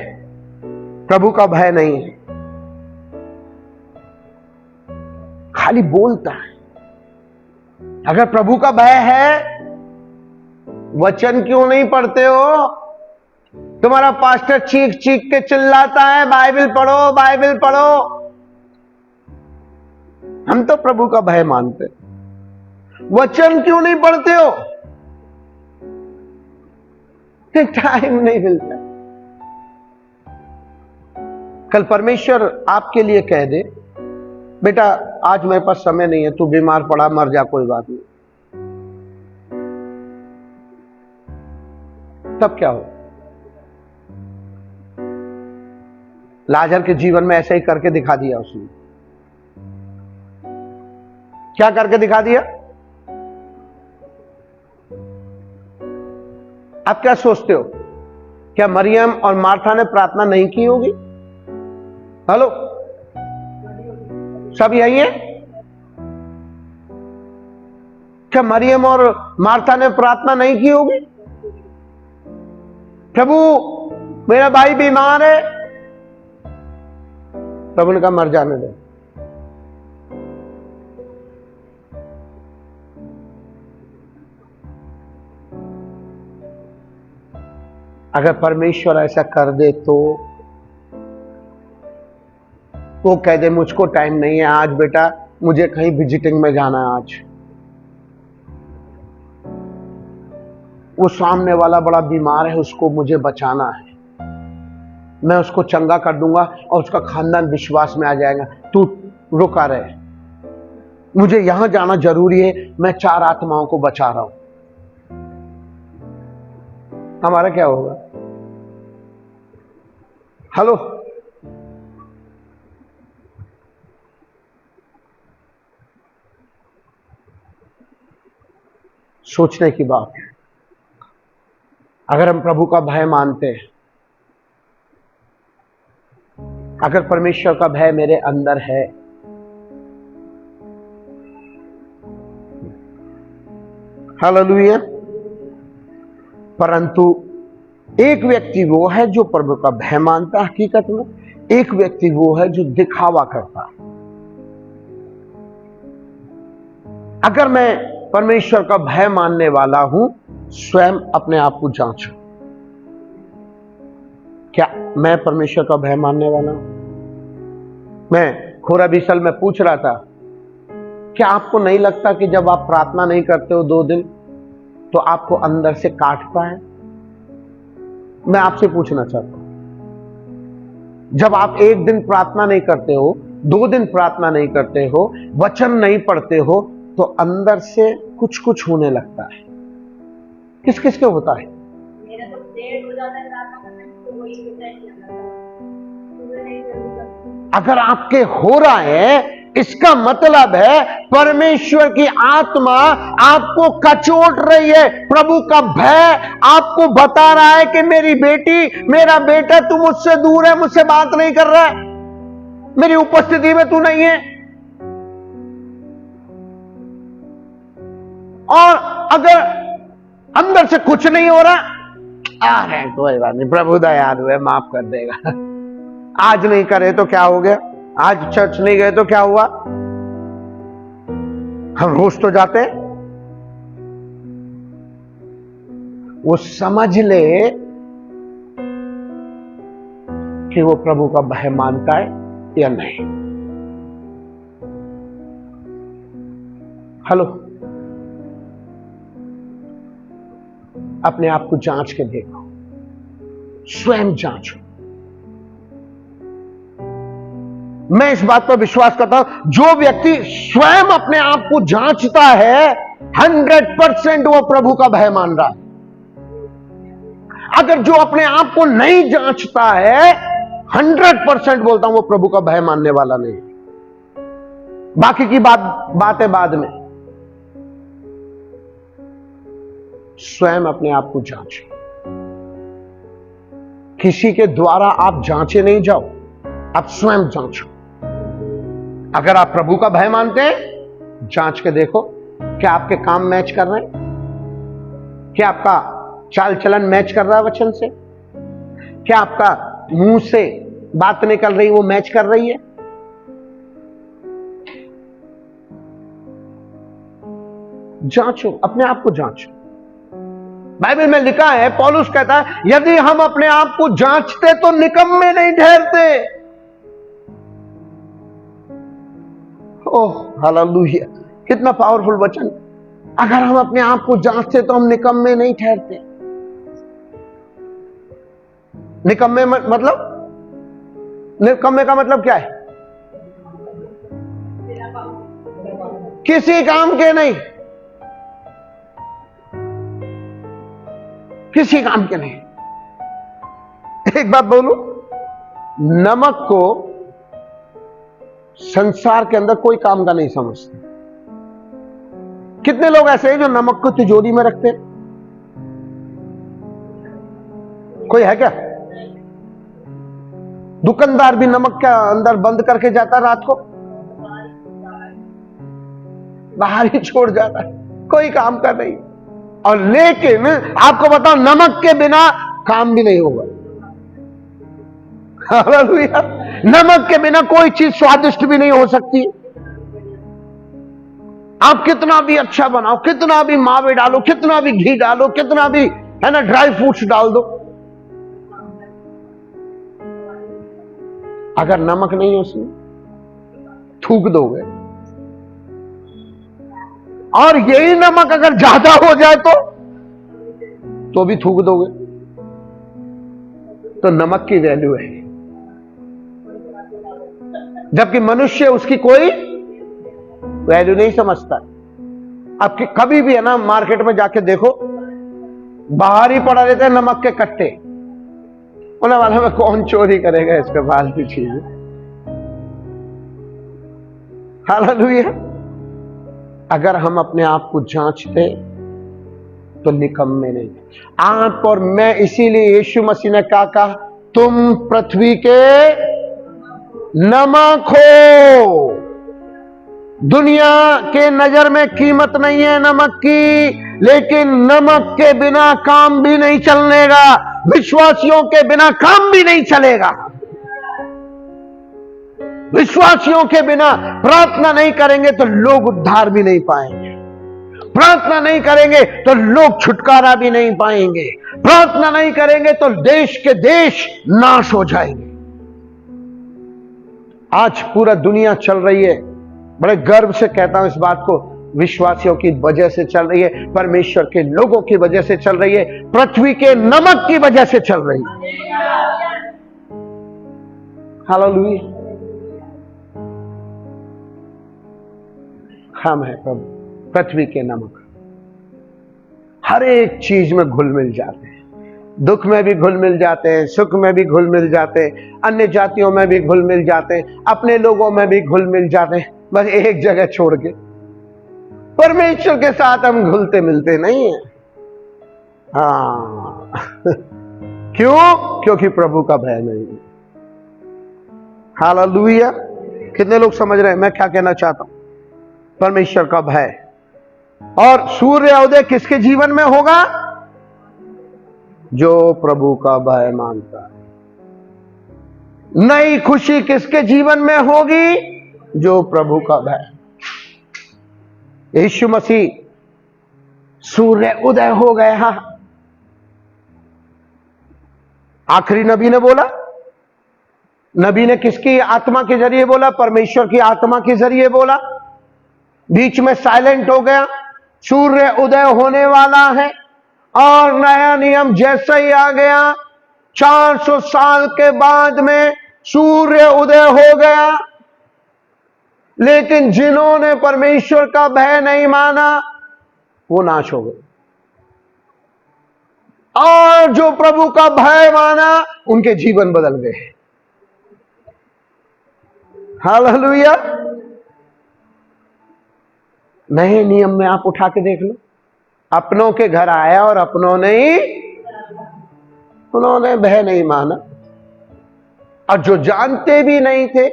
प्रभु का भय नहीं है, खाली बोलता है। अगर प्रभु का भय है, वचन क्यों नहीं पढ़ते हो? तुम्हारा पास्टर चीख चीख के चिल्लाता है, बाइबल पढ़ो बाइबल पढ़ो। हम तो प्रभु का भय मानते, वचन क्यों नहीं पढ़ते हो? टाइम नहीं मिलता। कल परमेश्वर आपके लिए कह दे, बेटा आज मेरे पास समय नहीं है, तू बीमार पड़ा मर जा, कोई बात नहीं, तब क्या हो? लाजर के जीवन में ऐसे ही करके दिखा दिया उसने। क्या करके दिखा दिया? आप क्या सोचते हो? क्या मरियम और मार्था ने प्रार्थना नहीं की होगी? हेलो, सब यही है? क्या मरियम और मार्था ने प्रार्थना नहीं की होगी? प्रभु मेरा भाई बीमार है। प्रभु ने कहा मर जाने दो। अगर परमेश्वर ऐसा कर दे तो वो कह दे मुझको टाइम नहीं है आज बेटा, मुझे कहीं विजिटिंग में जाना है आज। वो सामने वाला बड़ा बीमार है, उसको मुझे बचाना है, मैं उसको चंगा कर दूंगा और उसका खानदान विश्वास में आ जाएगा, तू रुका रहे, मुझे यहां जाना जरूरी है, मैं 4 आत्माओं को बचा रहा हूं। हमारा क्या होगा? हेलो, सोचने की बात है। अगर हम प्रभु का भय मानते हैं, अगर परमेश्वर का भय मेरे अंदर है, हालेलुया। परंतु एक व्यक्ति वो है जो प्रभु का भय मानता है हकीकत में, एक व्यक्ति वो है जो दिखावा करता है। अगर मैं परमेश्वर का भय मानने वाला हूं, स्वयं अपने आप को जांचो, क्या मैं परमेश्वर का भय मानने वाला हूं? मैं खोरा बिसल में पूछ रहा था, क्या आपको नहीं लगता कि जब आप प्रार्थना नहीं करते हो 2 दिन तो आपको अंदर से काटता है? मैं आपसे पूछना चाहता हूं, जब आप 1 दिन प्रार्थना नहीं करते हो, 2 दिन प्रार्थना नहीं करते हो, वचन नहीं पढ़ते हो, तो अंदर से कुछ कुछ होने लगता है। किस किस के होता है? मेरा तो लेट हो जाता है प्रार्थना करने में, तो वही होता है कि अगर आपके हो रहा है, इसका मतलब है परमेश्वर की आत्मा आपको कचोट रही है। प्रभु का भय आपको बता रहा है कि मेरी बेटी, मेरा बेटा, तू मुझसे दूर है, मुझसे बात नहीं कर रहा है, मेरी उपस्थिति में तू नहीं है। और अगर अंदर से कुछ नहीं हो रहा, अरे कोई बात नहीं, प्रभु दयालु है, माफ कर देगा। आज नहीं करे तो क्या हो गया? आज चर्च नहीं गए तो क्या हुआ? हम रोज तो जाते हैं। वो समझ ले कि वो प्रभु का भय मानता है या नहीं। हेलो, अपने आप को जांच के देखो, स्वयं जांचो। मैं इस बात पर विश्वास करता हूं, जो व्यक्ति स्वयं अपने आप को जांचता है 100% वो प्रभु का भय मान रहा है। अगर जो अपने आप को नहीं जांचता है 100% बोलता हूं वो प्रभु का भय मानने वाला नहीं। बाकी की बातें बाद में। स्वयं अपने आप को जांचो, किसी के द्वारा आप जांचे नहीं जाओ, आप स्वयं जांचो। अगर आप प्रभु का भय मानते हैं, जांच के देखो क्या आपके काम मैच कर रहे हैं, क्या आपका चाल चलन मैच कर रहा है वचन से, क्या आपका मुंह से बात निकल रही वो मैच कर रही है। जांचो, अपने आप को जांचो। बाइबल में लिखा है, पौलुस कहता है, यदि हम अपने आप को जांचते तो निकम्मे नहीं ठहरते। ओह हालेलुया, कितना पावरफुल वचन। अगर हम अपने आप को जांचते तो हम निकम्मे नहीं ठहरते। निकम्मे मतलब, निकम्मे का मतलब क्या है? किसी काम के नहीं, किसी काम के नहीं। एक बात बोलूं, नमक को संसार के अंदर कोई काम का नहीं समझते। कितने लोग ऐसे हैं जो नमक को तिजोरी में रखते हैं? कोई है क्या? दुकानदार भी नमक के अंदर बंद करके जाता है, रात को बाहर ही छोड़ जाता है, कोई काम का नहीं। और लेकिन आपको बताओ, नमक के बिना काम भी नहीं होगा। हालेलुया। नमक के बिना कोई चीज स्वादिष्ट भी नहीं हो सकती। आप कितना भी अच्छा बनाओ, कितना भी मावे डालो, कितना भी घी डालो, कितना भी है ना ड्राई फ्रूट्स डाल दो, अगर नमक नहीं है उसमें, थूक दोगे। और यही नमक अगर ज्यादा हो जाए तो भी थूक दोगे। तो नमक की वैल्यू है, जबकि मनुष्य उसकी कोई वैल्यू नहीं समझता। अब कभी भी है ना, मार्केट में जाके देखो, बाहर ही पड़ा रहते हैं नमक के कट्टे। उन्हें वाले में कौन चोरी करेगा इसके फालतू चीज। हालेलुया। अगर हम अपने आप को जांचते तो निकम्मे नहीं। आप और मैं, इसीलिए यीशु मसीह ने क्या कहा, तुम पृथ्वी के नमक हो। दुनिया के नजर में कीमत नहीं है नमक की, लेकिन नमक के बिना काम भी नहीं चलेगा। विश्वासियों के बिना काम भी नहीं चलेगा। विश्वासियों के बिना प्रार्थना नहीं करेंगे तो लोग उद्धार भी नहीं पाएंगे। प्रार्थना नहीं करेंगे तो लोग छुटकारा भी नहीं पाएंगे। प्रार्थना नहीं करेंगे तो देश के देश नाश हो जाएंगे। आज पूरा दुनिया चल रही है, बड़े गर्व से कहता हूं इस बात को, विश्वासियों की वजह से चल रही है, परमेश्वर के लोगों की वजह से चल रही है, पृथ्वी के नमक की वजह से चल रही है। हालेलुया। हम है प्रभु पृथ्वी के नमक। हर एक चीज में घुल मिल जाते हैं, दुख में भी घुल मिल जाते हैं, सुख में भी घुल मिल जाते हैं, अन्य जातियों में भी घुल मिल जाते हैं, अपने लोगों में भी घुल मिल जाते हैं, बस एक जगह छोड़ के। परमेश्वर के साथ हम घुलते मिलते नहीं है। हाँ क्यों? क्योंकि प्रभु का भय नहीं है। हालेलुया। कितने लोग समझ रहे हैं मैं क्या कहना चाहता हूं? परमेश्वर का भय। और सूर्योदय किसके जीवन में होगा? जो प्रभु का भय मानता है। नई खुशी किसके जीवन में होगी? जो प्रभु का भय। यीशु मसीह सूर्य उदय हो गया। आखिरी नबी ने बोला, नबी ने किसकी आत्मा के जरिए बोला? परमेश्वर की आत्मा के जरिए बोला। बीच में साइलेंट हो गया, सूर्य उदय होने वाला है और नया नियम जैसे ही आ गया 400 साल के बाद में सूर्य उदय हो गया। लेकिन जिन्होंने परमेश्वर का भय नहीं माना वो नाश हो गए, और जो प्रभु का भय माना उनके जीवन बदल गए। हालेलुया। नए नियम में आप उठा के देख लो, अपनों के घर आया और उन्होंने भय नहीं माना, और जो जानते भी नहीं थे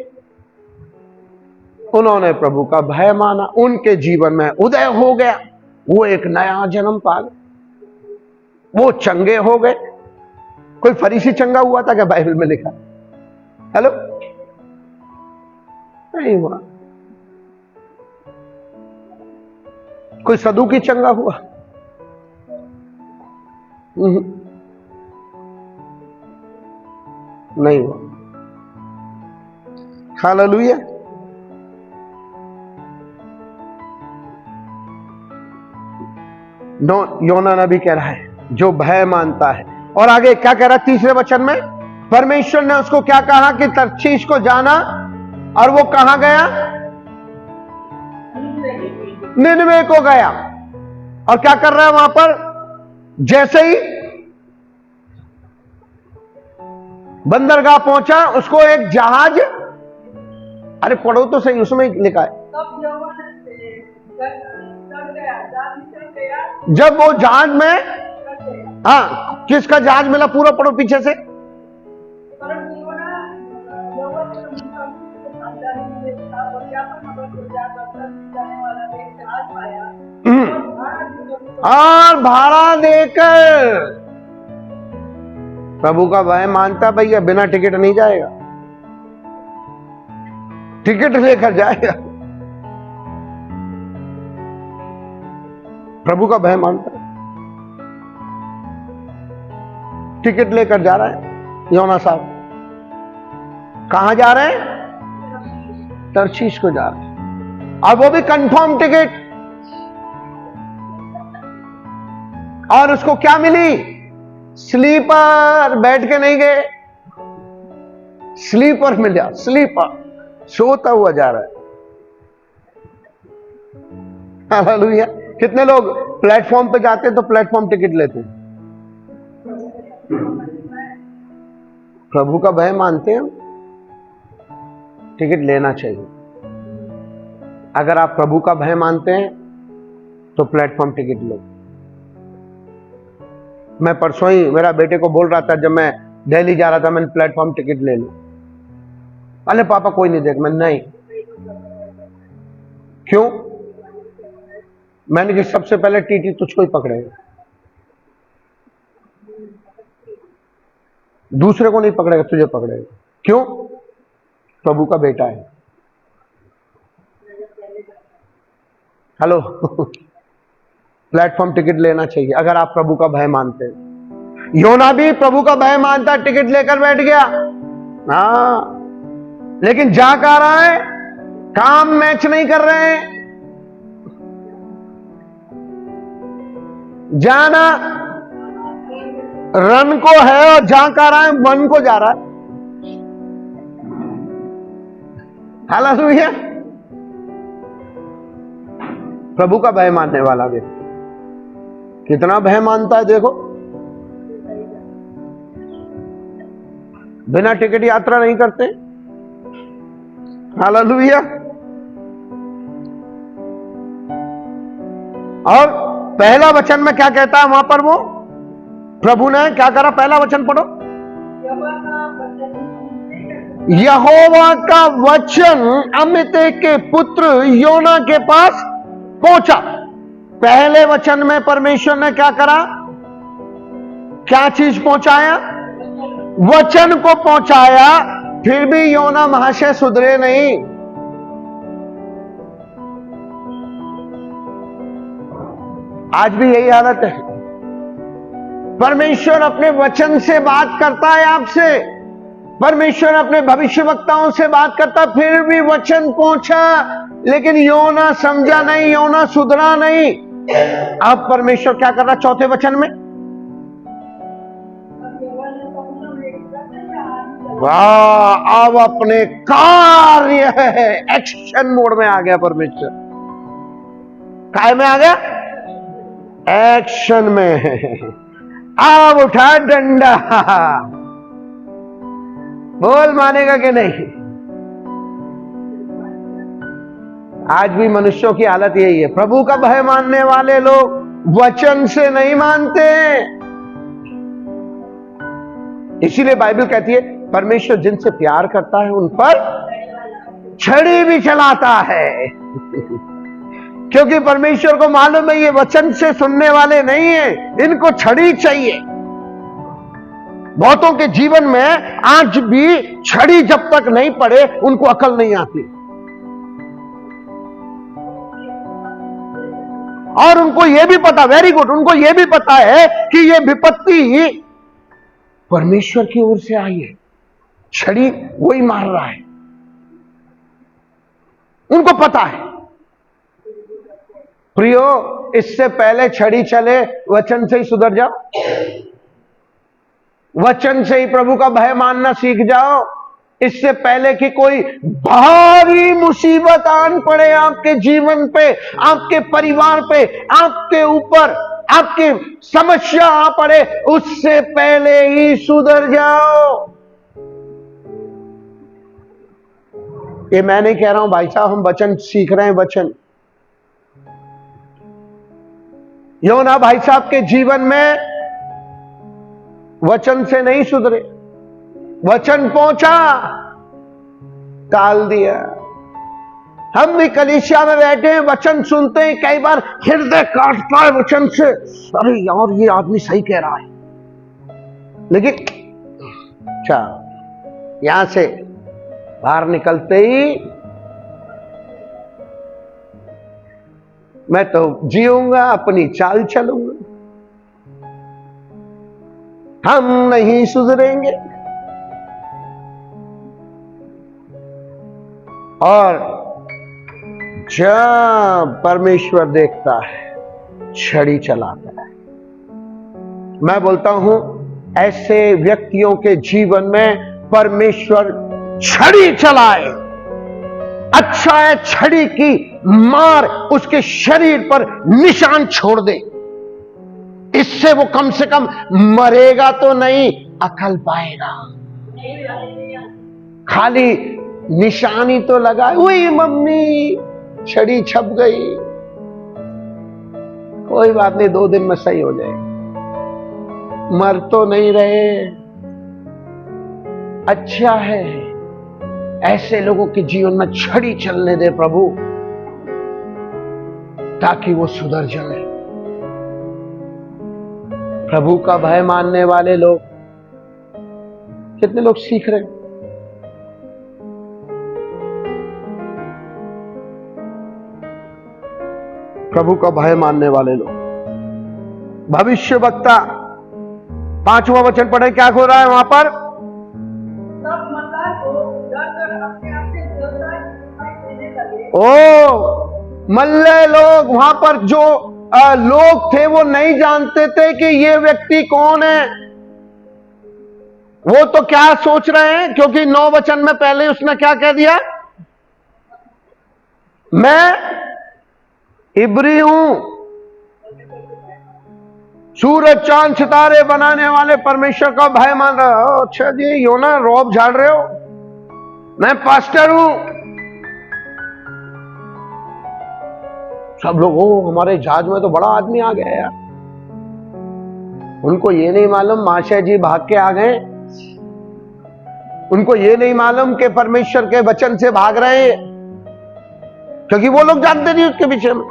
उन्होंने प्रभु का भय माना, उनके जीवन में उदय हो गया, वो एक नया जन्म पा गए, वो चंगे हो गए। कोई फरीसी चंगा हुआ था क्या बाइबल में लिखा? हेलो, नहीं हुआ। कोई सदूकी चंगा हुआ? नहीं हुआ। हालेलुया। योना नबी कह रहा है जो भय मानता है, और आगे क्या कह रहा है तीसरे वचन में? परमेश्वर ने उसको क्या कहा कि तर्शीश को जाना, और वो कहां गया? निनवे को गया। और क्या कर रहा है वहां पर? जैसे ही बंदरगाह पहुंचा उसको एक जहाज, अरे पढ़ो तो सही, उसमें लिखा है जब वो जहाज में, हाँ किसका जहाज मिला? पूरा पढ़ो पीछे से। और भाड़ा देकर, प्रभु का भय मानता भैया बिना टिकट नहीं जाएगा, टिकट लेकर जाएगा। प्रभु का भय मानता है, टिकट लेकर जा रहा है। योना साहब कहां जा रहे हैं? तर्शीश को जा रहे हैं, और वो भी कंफर्म टिकट। और उसको क्या मिली? स्लीपर। बैठ के नहीं गए, स्लीपर मिला, स्लीपर, सोता हुआ जा रहा है। हालेलुया। कितने लोग प्लेटफॉर्म पे जाते हैं तो प्लेटफॉर्म टिकट लेते हैं? प्रभु का भय मानते हैं, टिकट लेना चाहिए। अगर आप प्रभु का भय मानते हैं तो प्लेटफॉर्म टिकट लो। मैं परसों ही मेरा बेटे को बोल रहा था, जब मैं दिल्ली जा रहा था, मैंने प्लेटफॉर्म टिकट ले ली। अरे पापा कोई नहीं देख, मैं नहीं। क्यों? मैंने कि सबसे पहले टीटी तुझको ही पकड़ेगा, दूसरे को नहीं पकड़ेगा, तुझे पकड़ेगा। क्यों? प्रभु का बेटा है। हेलो। प्लेटफॉर्म टिकट लेना चाहिए अगर आप प्रभु का भय मानते हैं। योना भी प्रभु का भय मानता, टिकट लेकर बैठ गया। हाँ, लेकिन जा कहा रहा है, काम मैच नहीं कर रहे हैं। जाना रन को है और जा कहा रहा है वन को जा रहा है। हालेलुया। प्रभु का भय मानने वाला व्यक्ति कितना भय मानता है देखो। बिना टिकट यात्रा नहीं करते। हालेलुया। और पहला वचन में क्या कहता है वहां पर? वो प्रभु ने क्या करा? पहला वचन पढ़ो। यहोवा का वचन अमित्ते के पुत्र योना के पास पहुंचा। पहले वचन में परमेश्वर ने क्या करा? क्या चीज पहुंचाया? वचन को पहुंचाया। फिर भी योना महाशय सुधरे नहीं। आज भी यही हालत है। परमेश्वर अपने वचन से बात करता है आपसे, परमेश्वर अपने भविष्यवक्ताओं से बात करता, फिर भी वचन पहुंचा लेकिन योना समझा नहीं, योना सुधरा नहीं। अब परमेश्वर क्या कर रहा चौथे वचन में? वाह, अब अपने कार्य है, एक्शन मोड में आ गया परमेश्वर। काय में आ गया? एक्शन में। अब उठा डंडा, बोल मानेगा कि नहीं? आज भी मनुष्यों की हालत यही है। प्रभु का भय मानने वाले लोग वचन से नहीं मानते। इसीलिए बाइबल कहती है परमेश्वर जिनसे प्यार करता है उन पर छड़ी भी चलाता है। क्योंकि परमेश्वर को मालूम है ये वचन से सुनने वाले नहीं है, इनको छड़ी चाहिए। बहुतों के जीवन में आज भी छड़ी जब तक नहीं पड़े उनको अकल नहीं आती, और उनको यह भी पता, वेरी गुड, उनको यह भी पता है कि यह विपत्ति परमेश्वर की ओर से आई है, छड़ी वही मार रहा है, उनको पता है। प्रियो, इससे पहले छड़ी चले वचन से ही सुधर जाओ, वचन से ही प्रभु का भय मानना सीख जाओ। इससे पहले कि कोई भारी मुसीबत आन पड़े आपके जीवन पे, आपके परिवार पे, आपके ऊपर, आपके समस्या आ पड़े, उससे पहले ही सुधर जाओ। ये मैं नहीं कह रहा हूं भाई साहब, हम वचन सीख रहे हैं। वचन योना भाई साहब के जीवन में वचन से नहीं सुधरे, वचन पहुंचा, टाल दिया। हम भी कलीसिया में बैठे हैं, वचन सुनते हैं, कई बार हृदय काटता है वचन से, अरे यार ये आदमी सही कह रहा है, लेकिन अच्छा यहां से बाहर निकलते ही मैं तो जीऊंगा, अपनी चाल चलूंगा, हम नहीं सुधरेंगे। और जब परमेश्वर देखता है छड़ी चलाता है। मैं बोलता हूं ऐसे व्यक्तियों के जीवन में परमेश्वर छड़ी चलाए। अच्छा है छड़ी की मार उसके शरीर पर निशान छोड़ दे, इससे वो कम से कम मरेगा तो नहीं, अकल पाएगा। खाली निशानी तो लगा, वही मम्मी छड़ी छप गई, कोई बात नहीं 2 दिन में सही हो जाए, मर तो नहीं रहे। अच्छा है ऐसे लोगों के जीवन में छड़ी चलने दे प्रभु, ताकि वो सुधर जाए। प्रभु का भय मानने वाले लोग, कितने लोग सीख रहे हैं? प्रभु का भय मानने वाले लोग। भविष्य वक्ता 5वां वचन पढ़े, क्या हो रहा है वहां पर? सब मल्लाह को डरकर अपने आप से देवता दिखाई देने लगे। ओ मल्ले लोग, वहां पर जो लोग थे वो नहीं जानते थे कि ये व्यक्ति कौन है। वो तो क्या सोच रहे हैं, क्योंकि 9 वचन में पहले उसने क्या कह दिया? मैं इब्री हूं, सूरज चांद सितारे बनाने वाले परमेश्वर का भय मान रहा हो। अच्छा जी, योना रौब झाड़ रहे हो, मैं पास्टर हूं। सब लोग, ओ हमारे जहाज में तो बड़ा आदमी आ गया यार। उनको ये नहीं मालूम माशा जी भाग के आ गए, उनको ये नहीं मालूम कि परमेश्वर के वचन से भाग रहे हैं, क्योंकि वो लोग जानते नहीं उसके विषय में।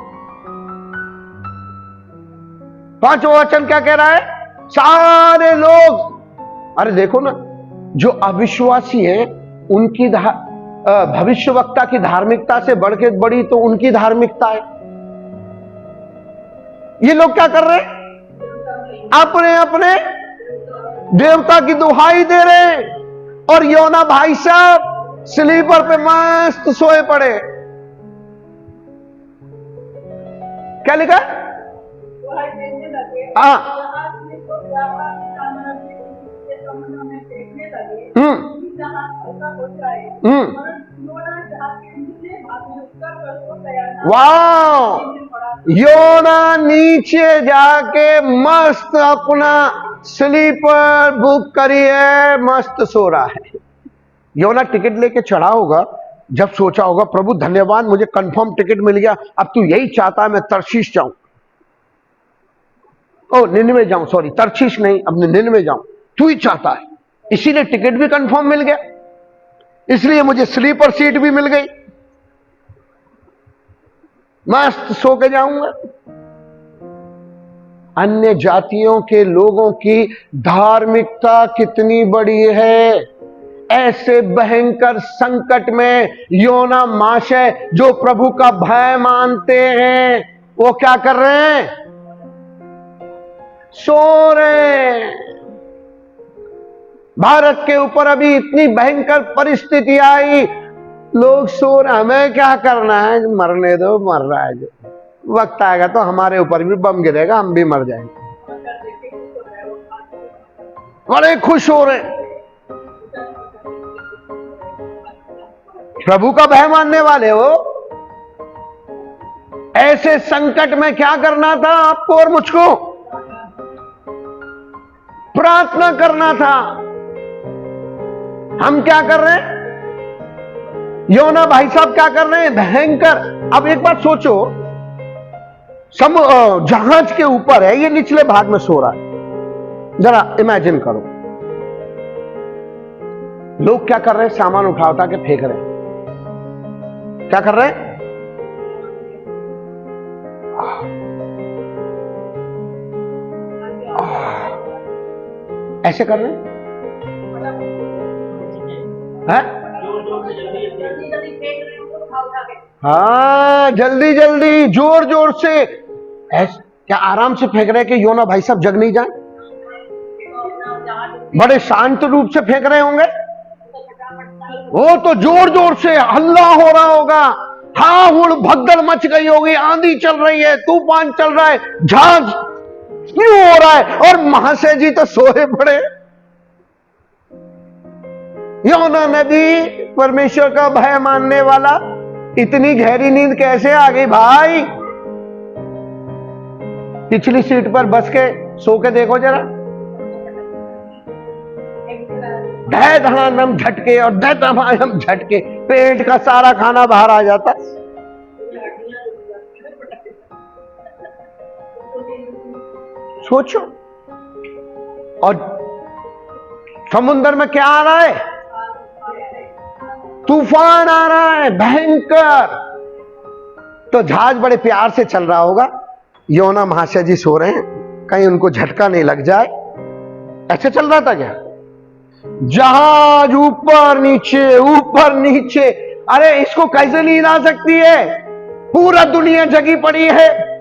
5वां वचन क्या कह रहा है? सारे लोग, अरे देखो ना, जो अविश्वासी हैं उनकी भविष्यवक्ता की धार्मिकता से बढ़ के बड़ी तो उनकी धार्मिकता है। ये लोग क्या कर रहे हैं? अपने अपने देवता की दुहाई दे रहे हैं। और योना भाई साहब स्लीपर पे मस्त सोए पड़े। क्या लिखा है? दुहाई देने लगे। हाँ। जहाज में तो व्यापार साम्राज्य के समुद्र में फेंकने लगे कि जहाज हल्का हो जाए। और योना जहाज के निचले भाग में उतर कर सो गया ना। वाह, योना नीचे जाके मस्त अपना स्लीपर बुक करिए, मस्त सो रहा है। योना टिकट लेके चढ़ा होगा, जब सोचा होगा प्रभु धन्यवाद मुझे कंफर्म टिकट मिल गया, अब तू यही चाहता है मैं तरशीश जाऊं, ओ निन्वे जाऊं, सॉरी तरशीश नहीं, अब निन्वे जाऊं, तू ही चाहता है, इसीलिए टिकट भी कंफर्म मिल गया, इसलिए मुझे स्लीपर सीट भी मिल गई, मस्त सो के जाऊंगा। अन्य जातियों के लोगों की धार्मिकता कितनी बड़ी है। ऐसे भयंकर संकट में योना महाशय जो प्रभु का भय मानते हैं, वो क्या कर रहे हैं? सो रहे हैं। भारत के ऊपर अभी इतनी भयंकर परिस्थिति आई, लोग सो रहे, हमें क्या करना है, मरने दो, मर रहा है जो, वक्त आएगा तो हमारे ऊपर भी बम गिरेगा, हम भी मर जाएंगे। बड़े खुश हो रहे, प्रभु का भय मानने वाले हो। ऐसे संकट में क्या करना था आपको और मुझको? प्रार्थना करना था। हम क्या कर रहे हैं? योना भाई साहब क्या कर रहे हैं? भयंकर। अब एक बात सोचो, जहाज के ऊपर है, ये निचले भाग में सो रहा है, जरा इमेजिन करो। लोग क्या कर रहे हैं? सामान उठा उठा के फेंक रहे हैं। क्या कर रहे हैं? ऐसे कर रहे हैं, हाँ जल्दी जल्दी जोर जोर से। ऐसे क्या आराम से फेंक रहे हैं कि योना भाई साहब जग नहीं जाए? बड़े शांत रूप से फेंक रहे होंगे। वो तो जोर जोर से हल्ला हो रहा होगा, हाँ हुड़ भगदड़ मच गई होगी, आंधी चल रही है, तूफान चल रहा है, जहाज क्यों हो रहा है, और महाशय जी तो सोए पड़े। योना नबी परमेश्वर का भय मानने वाला, इतनी गहरी नींद कैसे आ गई भाई? पिछली सीट पर बस के सो के देखो जरा, धै धड़ाधम झटके और धै धड़ाधम झटके, पेट का सारा खाना बाहर आ जाता। सोचो, और समुद्र में क्या आ रहा है? तूफान आ रहा है भयंकर। तो जहाज बड़े प्यार से चल रहा होगा, योना महाशय जी सो रहे हैं, कहीं उनको झटका नहीं लग जाए, ऐसे चल रहा था क्या? जहाज ऊपर नीचे, अरे इसको कैसे नींद आ सकती है? पूरा दुनिया जगी पड़ी है,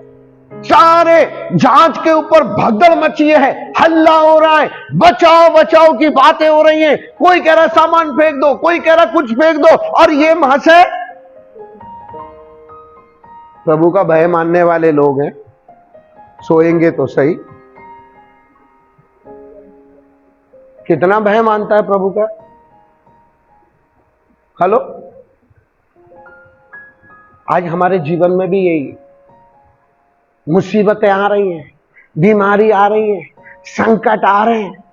सारे जहाज के ऊपर भगदड़ मची है, हल्ला हो रहा है, बचाओ बचाओ की बातें हो रही हैं, कोई कह रहा सामान फेंक दो, कोई कह रहा कुछ फेंक दो, और ये महाशय प्रभु का भय मानने वाले लोग हैं, सोएंगे तो सही। कितना भय मानता है प्रभु का? हेलो, आज हमारे जीवन में भी यही मुसीबतें आ रही हैं, बीमारी आ रही है, संकट आ रहे हैं,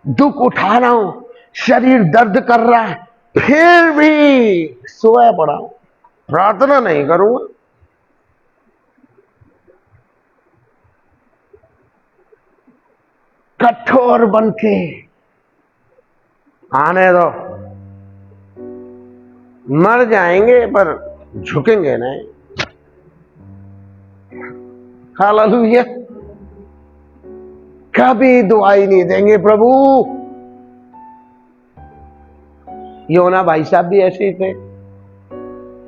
दुख उठा रहा हूं, शरीर दर्द कर रहा है, फिर भी सोया पड़ा हूं, प्रार्थना नहीं करूंगा। कठोर बनके आने दो, मर जाएंगे पर झुकेंगे नहीं। हालेलुया, कभी दुआई नहीं देंगे प्रभु। योना भाई साहब भी ऐसे ही थे,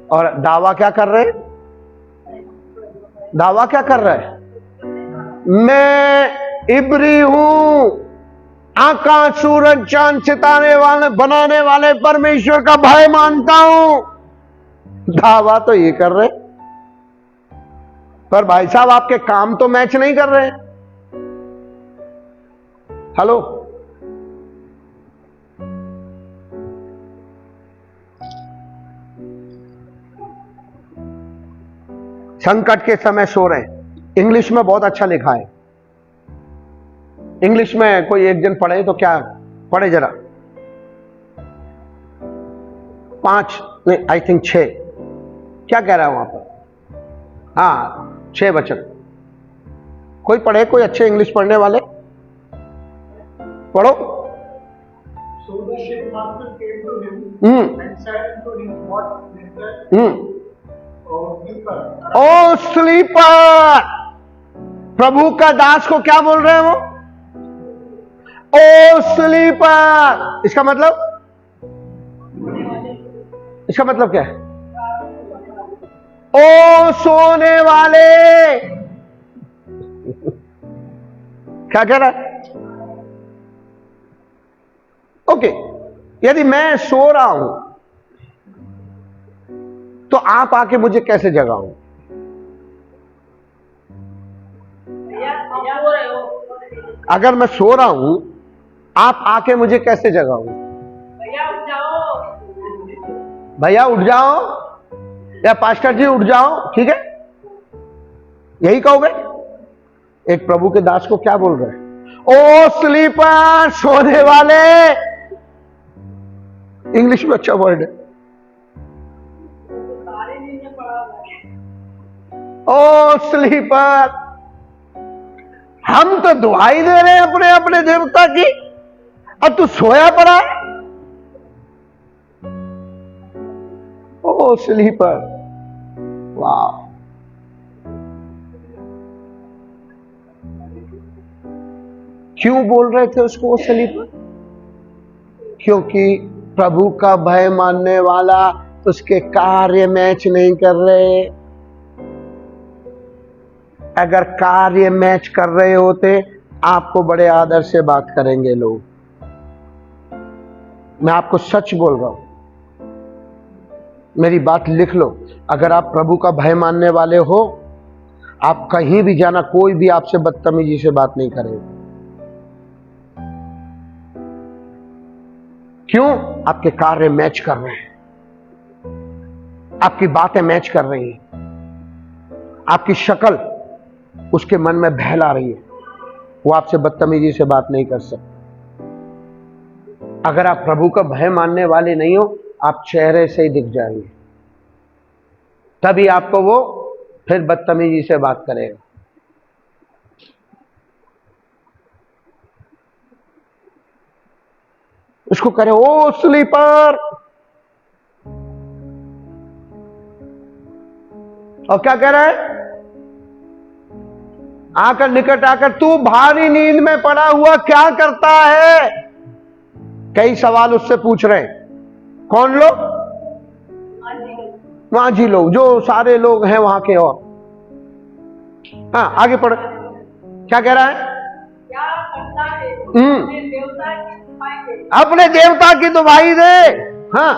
और दावा क्या कर रहे? दावा क्या कर रहे? मैं इब्री हूं, आकाश सूरज चांद सितारे वाले बनाने वाले परमेश्वर का भय मानता हूं। दावा तो ये कर रहे, पर भाई साहब आपके काम तो मैच नहीं कर रहे हैं। हेलो, संकट के समय सो रहे हैं। इंग्लिश में बहुत अच्छा लिखा है। इंग्लिश में कोई एक जन पढ़े तो क्या पढ़े जरा। 5 नहीं, आई थिंक 6, क्या कह रहा है वहां पर? हाँ, 6 वचन कोई पढ़े, कोई अच्छे इंग्लिश पढ़ने वाले पढ़ो। So the shipmaster came to him and said unto him, What maketh O sleeper? O sleeper, प्रभु का दास को क्या बोल रहे हैं वो? ओ स्लीपर, इसका मतलब क्या है? ओ सोने वाले। क्या कह रहा है? ओके, यदि मैं सो रहा हूं तो आप आके मुझे कैसे जगाओ? अगर मैं सो रहा हूं, आप आके मुझे कैसे जगाओ? भैया उठ जाओ, या पास्टर जी उठ जाओ, ठीक है, यही कहोगे? एक प्रभु के दास को क्या बोल रहे हैं? ओ स्लीपर, सोने वाले। इंग्लिश में अच्छा वर्ड है। ओ स्लीपर, हम तो दुआई दे रहे हैं अपने अपने देवता की, और तू सोया पड़ा है। ओ स्लीपर, वाह। क्यों बोल रहे थे उसको स्लीपर? क्योंकि प्रभु का भय मानने वाला उसके कार्य मैच नहीं कर रहे। अगर कार्य मैच कर रहे होते आपको बड़े आदर से बात करेंगे लोग। मैं आपको सच बोल रहा हूं, मेरी बात लिख लो। अगर आप प्रभु का भय मानने वाले हो, आप कहीं भी जाना, कोई भी आपसे बदतमीजी से बात नहीं करेगा। क्यों? आपके कार्य मैच कर रहे हैं, आपकी बातें मैच कर रही हैं, आपकी शक्ल उसके मन में बहला रही है। वो आपसे बदतमीजी से बात नहीं कर सकता। अगर आप प्रभु का भय मानने वाले नहीं हो, आप चेहरे से ही दिख जाएंगे, तभी आपको वो फिर बदतमीजी से बात करेगा। उसको करे ओ स्लीपर, और क्या कह रहा है? आकर निकट आकर, तू भारी नींद में पड़ा हुआ क्या करता है? कई सवाल उससे पूछ रहे हैं। कौन लोग? माझी लोग, जो सारे लोग हैं वहां के। और हाँ, आगे पढ़, क्या कह रहा है? क्या करता है? अपने देवता की दुहाई दे। हाँ,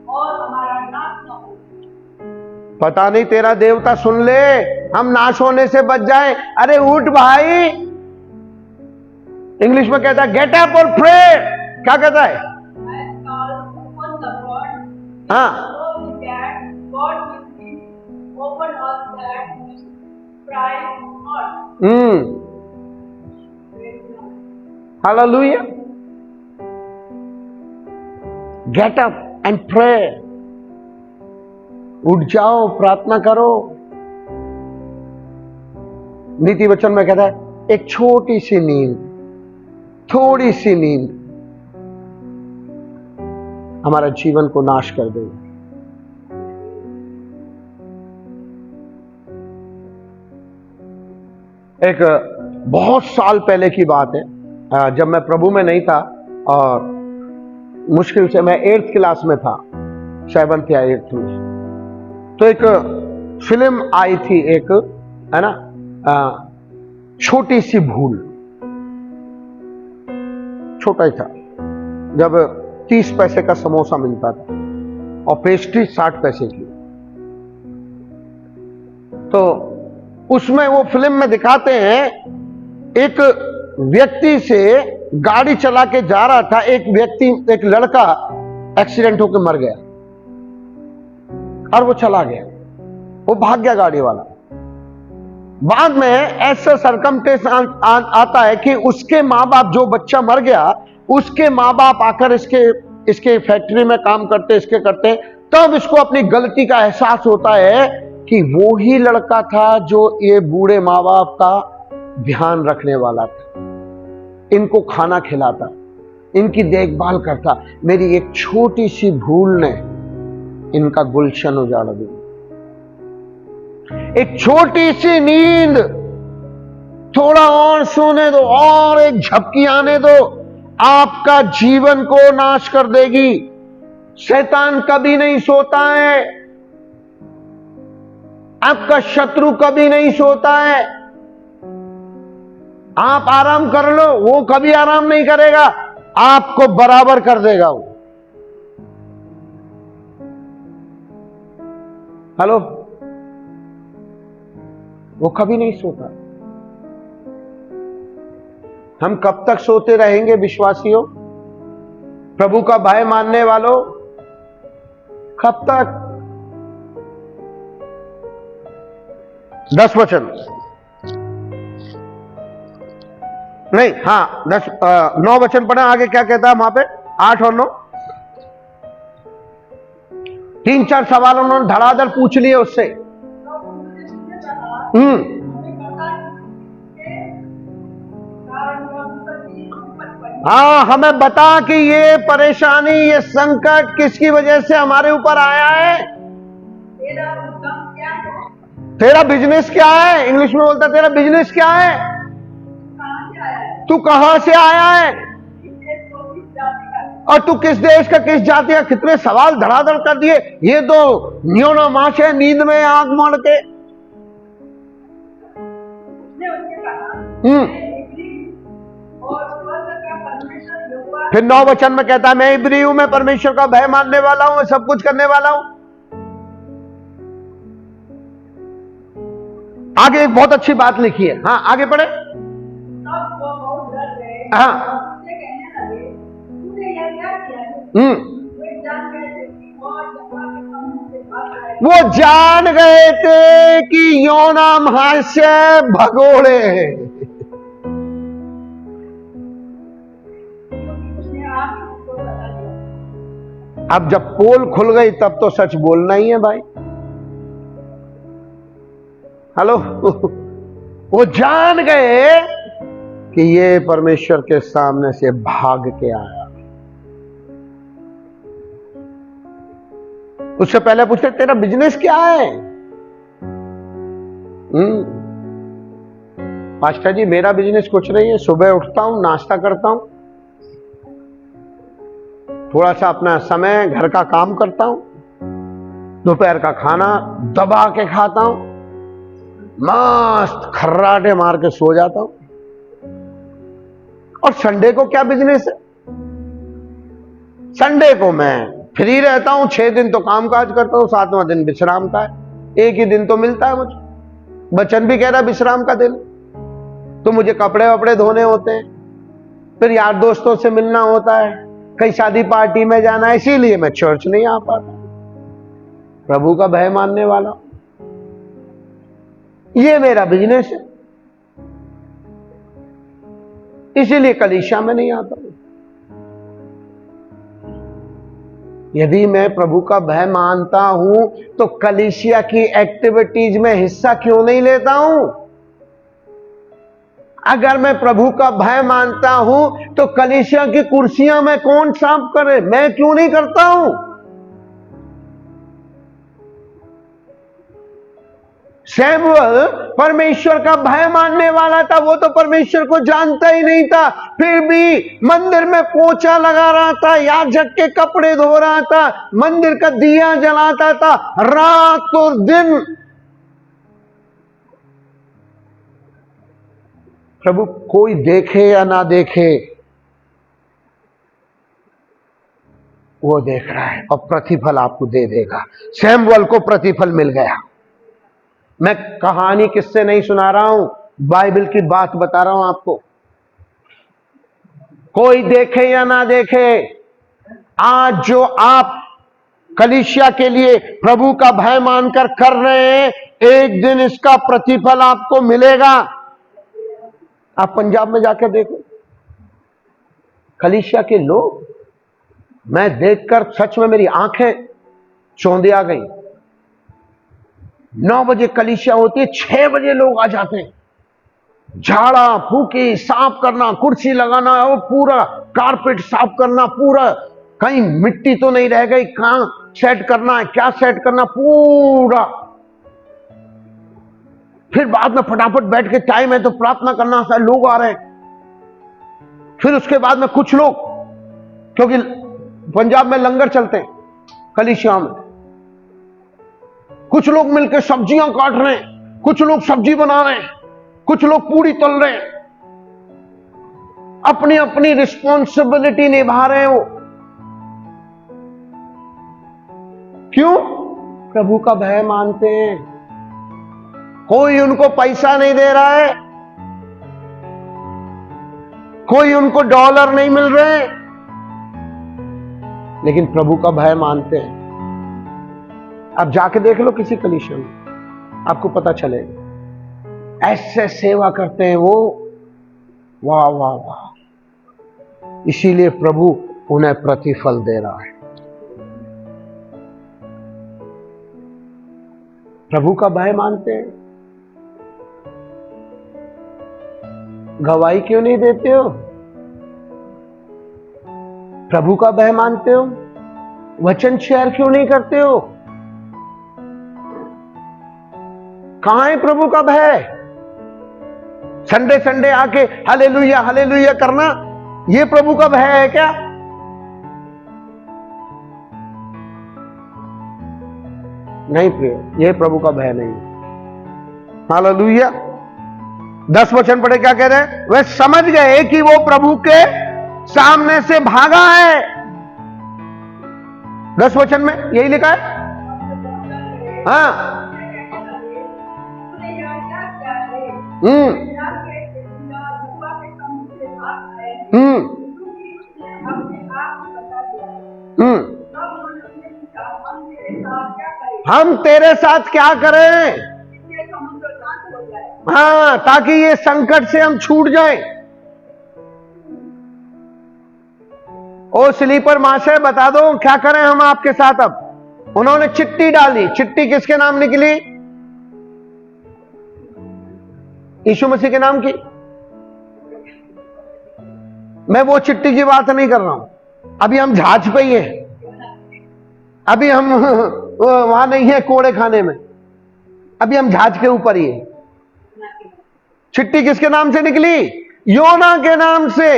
और हमारा नाश न हो। पता नहीं तेरा देवता सुन ले, हम नाश होने से बच जाएं। अरे उठ भाई। इंग्लिश में कहता है गेट अप और प्रे। क्या कहता है? हाँ, hallelujah. Get up and pray. उठ जाओ, प्रार्थना करो। नीति वचन में कहता है एक छोटी सी नींद, थोड़ी सी नींद हमारा जीवन को नाश कर देगी। एक बहुत साल पहले की बात है, जब मैं प्रभु में नहीं था और मुश्किल से मैं 8th क्लास में था, 7th या 8th में। तो एक फिल्म आई थी, एक है ना, छोटी सी भूल। छोटा ही था, जब 30 पैसे का समोसा मिलता था और पेस्ट्री 60 पैसे की। तो उसमें वो फिल्म में दिखाते हैं, एक व्यक्ति से गाड़ी चला के जा रहा था, एक लड़का एक्सीडेंट होकर मर गया और वो चला गया, वो भाग गया गाड़ी वाला। बाद में ऐसा सरकमस्टेंस आता है कि उसके माँ बाप, जो बच्चा मर गया उसके माँ बाप आकर इसके फैक्ट्री में काम करते, इसके करते, तब इसको अपनी गलती का एहसास होता है कि वो ही लड़का था जो ये बूढ़े माँ बाप का ध्यान रखने वाला था, इनको खाना खिलाता, इनकी देखभाल करता। मेरी एक छोटी सी भूल ने इनका गुलशन उजाड़ दिया, एक छोटी सी नींद, थोड़ा और सोने दो, और एक झपकी आने दो, आपका जीवन को नाश कर देगी। शैतान कभी नहीं सोता है, आपका शत्रु कभी नहीं सोता है। आप आराम कर लो, वो कभी आराम नहीं करेगा, आपको बराबर कर देगा वो। हेलो, वो कभी नहीं सोता। हम कब तक सोते रहेंगे विश्वासियों, प्रभु का भय मानने वालों, कब तक? 10 वचन नहीं, हाँ 9 वचन पढ़े, आगे क्या कहता है वहां पे? 8 और 9, 3-4 सवाल उन्होंने धड़ाधड़ पूछ लिए उससे। हाँ, हमें बता कि ये परेशानी, ये संकट किसकी वजह से हमारे ऊपर आया है? तेरा बिजनेस क्या है? इंग्लिश में बोलता, तेरा बिजनेस क्या है? तू कहां से आया है? और तू किस देश का, किस जाति का? कितने सवाल धड़ाधड़ कर दिए। ये तो न्योना माश है, नींद में आंख मार के। फिर 9 वचन में कहता है, मैं इब्री हूं, मैं परमेश्वर का भय मानने वाला हूं, सब कुछ करने वाला हूं। आगे एक बहुत अच्छी बात लिखी है, हाँ आगे पढ़े। हाँ, वो जान गए थे कि योना महाशय भगोड़े हैं। अब जब पोल खुल गई तब तो सच बोलना ही है भाई। हेलो, वो जान गए कि ये परमेश्वर के सामने से भाग के आया। उससे पहले पूछते, तेरा बिजनेस क्या है? पास्टर जी, मेरा बिजनेस कुछ नहीं है, सुबह उठता हूं, नाश्ता करता हूं, थोड़ा सा अपना समय घर का काम करता हूं, दोपहर का खाना दबा के खाता हूं, मस्त खर्राटे मार के सो जाता हूं। और संडे को क्या बिजनेस है? संडे को मैं फ्री रहता हूं, 6 दिन तो काम काज करता हूं, 7वां दिन विश्राम का है। एक ही दिन तो मिलता है मुझे। वचन भी कह रहा है विश्राम का दिन, तो मुझे कपड़े वपड़े धोने होते हैं, फिर यार दोस्तों से मिलना होता है, कहीं शादी पार्टी में जाना है, इसीलिए मैं चर्च नहीं आ पाता। प्रभु का भय मानने वाला, ये मेरा बिजनेस है, इसीलिए कलीसिया में नहीं आता। यदि मैं प्रभु का भय मानता हूं तो कलीसिया की एक्टिविटीज में हिस्सा क्यों नहीं लेता हूं? अगर मैं प्रभु का भय मानता हूं तो कलीसिया की कुर्सियां में कौन साफ करे? मैं क्यों नहीं करता हूं? सैमुअल परमेश्वर का भय मानने वाला था, वो तो परमेश्वर को जानता ही नहीं था, फिर भी मंदिर में पोछा लगा रहा था, याजक के कपड़े धो रहा था, मंदिर का दिया जलाता था, रात और दिन। प्रभु कोई देखे या ना देखे, वो देख रहा है और प्रतिफल आपको दे देगा। सैमुअल को प्रतिफल मिल गया। मैं कहानी किससे नहीं सुना रहा हूं, बाइबल की बात बता रहा हूं आपको। कोई देखे या ना देखे, आज जो आप कलीसिया के लिए प्रभु का भय मानकर कर रहे हैं, एक दिन इसका प्रतिफल आपको मिलेगा। आप पंजाब में जाकर देखो, कलीसिया के लोग, मैं देखकर सच में मेरी आंखें चौंधे आ गई। 9 बजे कलीसिया होती है, 6 बजे लोग आ जाते हैं। झाड़ा फूकी, साफ करना, कुर्सी लगाना और पूरा कारपेट साफ करना, पूरा कहीं मिट्टी तो नहीं रह गई, कहां सेट करना है, क्या सेट करना, पूरा। फिर बाद में फटाफट बैठ के टाइम है तो प्रार्थना करना है, लोग आ रहे हैं। फिर उसके बाद में कुछ लोग, क्योंकि पंजाब में लंगर चलते हैं कलीसिया में, कुछ लोग मिलकर सब्जियां काट रहे हैं, कुछ लोग सब्जी बना रहे हैं, कुछ लोग पूरी तल रहे हैं, अपनी अपनी रिस्पॉन्सिबिलिटी निभा रहे हो। क्यों? प्रभु का भय मानते हैं। कोई उनको पैसा नहीं दे रहा है, कोई उनको डॉलर नहीं मिल रहे, लेकिन प्रभु का भय मानते हैं। आप जाके देख लो किसी कलीसिया में, आपको पता चलेगा। ऐसे सेवा करते हैं वो, वाह वाह वाह। इसीलिए प्रभु उन्हें प्रतिफल दे रहा है। प्रभु का भय मानते हैं। गवाही क्यों नहीं देते हो? प्रभु का भय मानते हो, वचन शेयर क्यों नहीं करते हो? कहां है प्रभु का भय? संडे संडे आके हालेलुया हालेलुया करना, ये प्रभु का भय है क्या? नहीं प्रिय, ये प्रभु का भय नहीं। हालेलुया। 10 वचन पढ़े, क्या कह रहे हैं? वे समझ गए कि वो प्रभु के सामने से भागा है। 10 वचन में यही लिखा है। हाँ, हम तेरे साथ क्या करें? हाँ, ताकि ये संकट से हम छूट जाएं। ओ स्लीपर मास्टर, बता दो क्या करें हम आपके साथ? अब उन्होंने चिट्ठी डाली। चिट्ठी किसके नाम निकली? यीशु मसीह के नाम की। मैं वो चिट्ठी की बात नहीं कर रहा हूं। अभी हम जहाज पे ही हैं, अभी हम वहां नहीं है कोड़े खाने में, अभी हम जहाज के ऊपर ही हैं। चिट्ठी किसके नाम से निकली? योना के नाम से।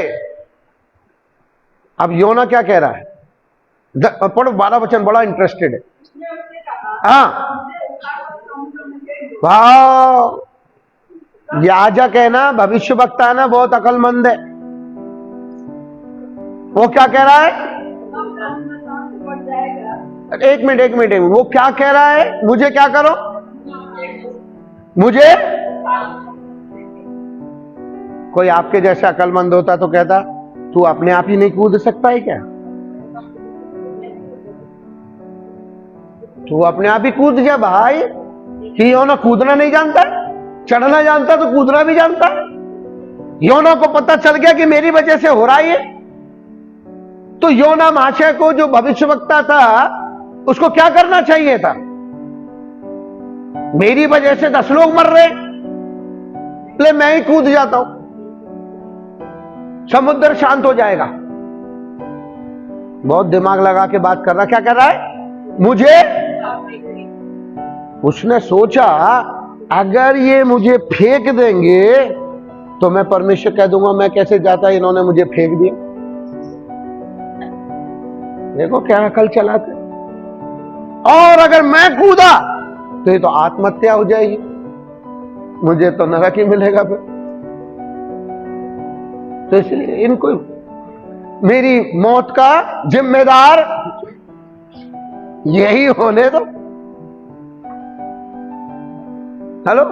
अब योना क्या कह रहा है? पढ़ो 12 वचन, बड़ा इंटरेस्टेड है। हाँ, वाह, याजक है ना, भविष्य वक्ता है ना, बहुत अकलमंद है। वो क्या कह रहा है? एक मिनट, वो क्या कह रहा है? मुझे क्या करो? मुझे? कोई आपके जैसा अकलमंद होता तो कहता तू अपने आप ही नहीं कूद सकता है क्या? तू अपने आप ही कूद जा भाई। कि योना कूदना नहीं जानता, चढ़ना जानता तो कूदना भी जानता। योना को पता चल गया कि मेरी वजह से हो रहा है ये, तो योना महाशय को, जो भविष्यवक्ता था, उसको क्या करना चाहिए था? मेरी वजह से 10 लोग मर रहे, इसलिए मैं ही कूद जाता हूं, समुद्र शांत हो जाएगा। बहुत दिमाग लगा के बात कर रहा। क्या कर रहा है? मुझे। उसने सोचा अगर ये मुझे फेंक देंगे तो मैं परमेश्वर कह दूंगा मैं कैसे जाता, इन्होंने मुझे फेंक दिया। देखो क्या अकल चलाते। और अगर मैं कूदा तो ये तो आत्महत्या हो जाएगी, मुझे तो नरक ही मिलेगा फिर। तो इसलिए इनको मेरी मौत का जिम्मेदार यही होने दो। हेलो,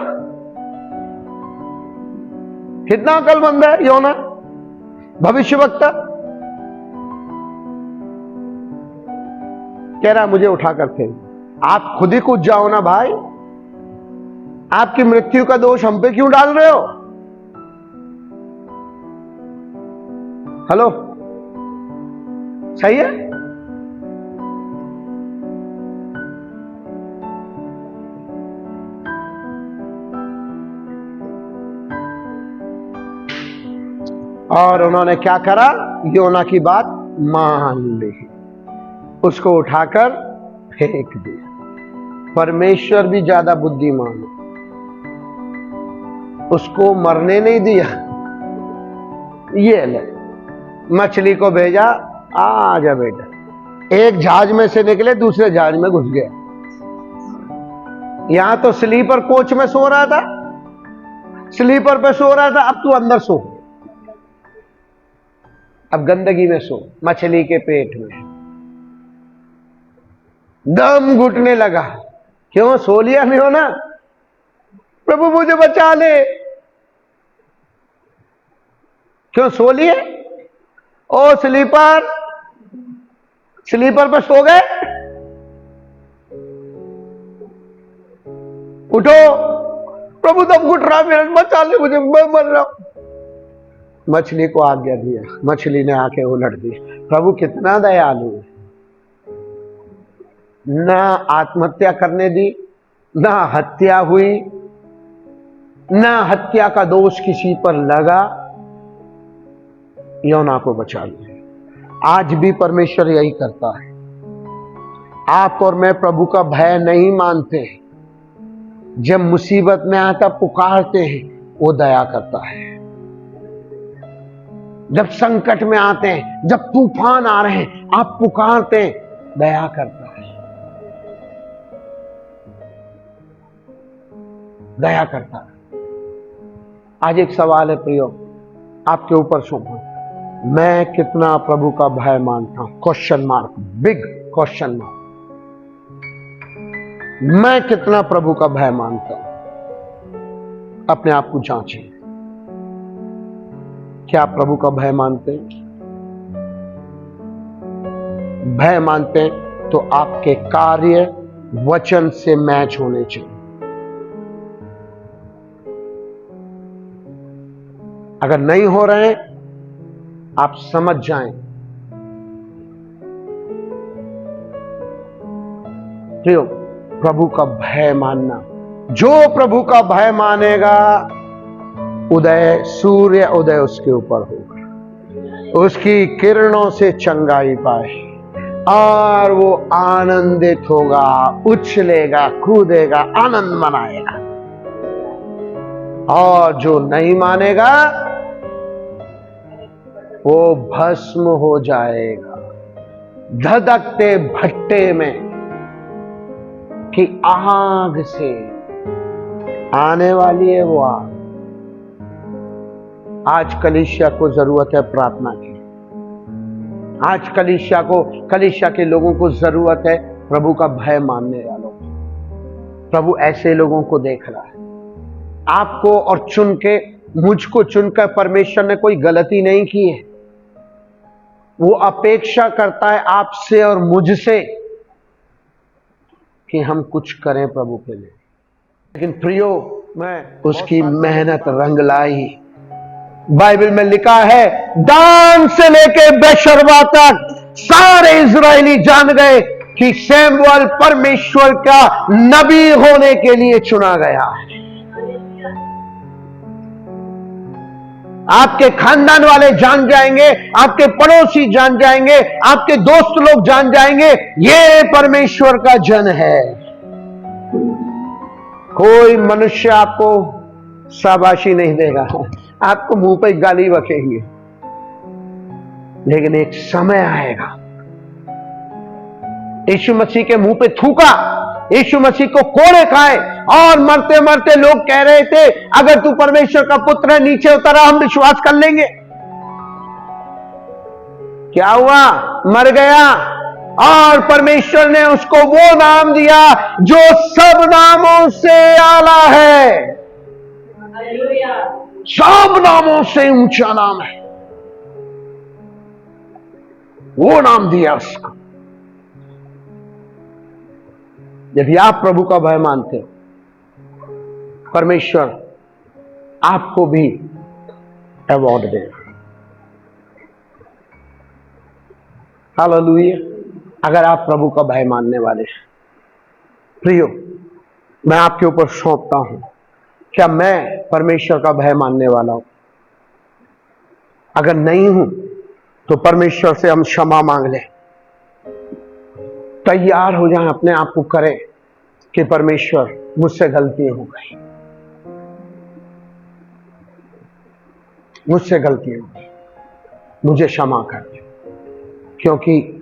कितना अकलमंद है योना भविष्यवक्ता। कह रहा मुझे उठाकर फेंक। आप खुद ही कूद जाओ ना भाई, आपकी मृत्यु का दोष हम पे क्यों डाल रहे हो? हेलो, सही है? और उन्होंने क्या करा? योना की बात मान ली, उसको उठाकर फेंक दिया। परमेश्वर भी ज्यादा बुद्धिमान है, उसको मरने नहीं दिया। ये ले, मछली को भेजा, आ जा बेटा। एक जहाज में से निकले, दूसरे जहाज में घुस गया। यहां तो स्लीपर कोच में सो रहा था, स्लीपर पे सो रहा था, अब तू अंदर सो, अब गंदगी में सो, मछली के पेट में। दम घुटने लगा। क्यों? सो लिया नहीं हो ना? प्रभु मुझे बचा ले। क्यों सो लिए? ओ स्लीपर, स्लीपर पर सो गए, उठो, प्रभु दम घुट रहा, मेरा बचा ले मुझे, मैं मर रहा हूं। मछली को आज्ञा दिया, मछली ने आके उलट दी। प्रभु कितना दयालु है, ना आत्महत्या करने दी, ना हत्या हुई, ना हत्या का दोष किसी पर लगा, योना को बचा लिया। आज भी परमेश्वर यही करता है। आप और मैं प्रभु का भय नहीं मानते, जब मुसीबत में आता पुकारते हैं, वो दया करता है। जब संकट में आते हैं, जब तूफान आ रहे हैं, आप पुकारते हैं, दया करता है, दया करता है। आज एक सवाल है प्रियो, आपके ऊपर सौंपा, मैं कितना प्रभु का भय मानता हूं? Question mark, big question mark. मैं कितना प्रभु का भय मानता हूं? अपने आप को जांचें। क्या आप प्रभु का भय मानते हैं? भय मानते हैं तो आपके कार्य वचन से मैच होने चाहिए। अगर नहीं हो रहे हैं, आप समझ जाएं, प्रियो, प्रभु का भय मानना, जो प्रभु का भय मानेगा, उदय, सूर्य उदय उसके ऊपर होगा, उसकी किरणों से चंगाई पाए, और वो आनंदित होगा, उछलेगा, कूदेगा, आनंद मनाएगा। और जो नहीं मानेगा, वो भस्म हो जाएगा, धधकते भट्टे में कि आग से आने वाली है वो आग। आज कलीसिया को जरूरत है प्रार्थना की। आज कलीसिया के लोगों को जरूरत है प्रभु का भय मानने वालों को। प्रभु ऐसे लोगों को देख रहा है। आपको और चुन के, मुझको चुनकर परमेश्वर ने कोई गलती नहीं की है। वो अपेक्षा करता है आपसे और मुझसे कि हम कुछ करें प्रभु के लिए। लेकिन प्रियो, मैं उसकी मेहनत रंग लाई। बाइबल में लिखा है, दान से लेके बेशर्बा तक सारे इजरायली जान गए कि सैमुअल परमेश्वर का नबी होने के लिए चुना गया है। आपके खानदान वाले जान जाएंगे, आपके पड़ोसी जान जाएंगे, आपके दोस्त लोग जान जाएंगे, ये परमेश्वर का जन है। कोई मनुष्य आपको शाबाशी नहीं देगा, आपको मुंह पे गाली बकेंगे। लेकिन एक समय आएगा, यीशु मसीह के मुंह पे थूका, यीशु मसीह को कोड़े खाए, और मरते मरते लोग कह रहे थे, अगर तू परमेश्वर का पुत्र है, नीचे उतरा, हम विश्वास कर लेंगे। क्या हुआ? मर गया। और परमेश्वर ने उसको वो नाम दिया जो सब नामों से आला है, हालेलुया। सब नामों से ऊंचा नाम है, वो नाम दिया उसको। यदि आप प्रभु का भय मानते हो, परमेश्वर आपको भी अवार्ड देगा। हालेलुया। अगर आप प्रभु का भय मानने वाले हैं, प्रियो, मैं आपके ऊपर सौंपता हूं, क्या मैं परमेश्वर का भय मानने वाला हूं? अगर नहीं हूं तो परमेश्वर से हम क्षमा मांग लें, तैयार हो जाएं, अपने आप को करें कि परमेश्वर मुझसे गलती हो गई, मुझसे गलती हो गई, मुझे क्षमा कर दे, क्योंकि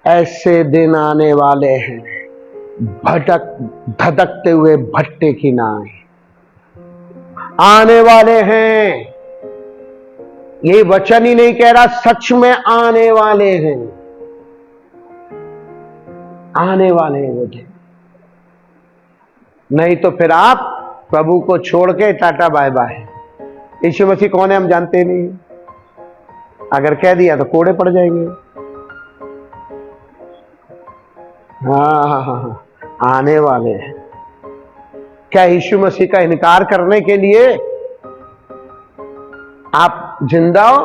ऐसे दिन आने वाले हैं, धधकते हुए भट्टे की नाई आने वाले हैं। ये वचन ही नहीं कह रहा, सच में आने वाले हैं, आने वाले हैं वो दिन। नहीं तो फिर आप प्रभु को छोड़ के टाटा बाय बाय। यीशु मसीह कौन है हम जानते नहीं, अगर कह दिया तो कोड़े पड़ जाएंगे। हाँ, आने वाले हैं। क्या यीशु मसीह का इनकार करने के लिए आप जिंदा हो?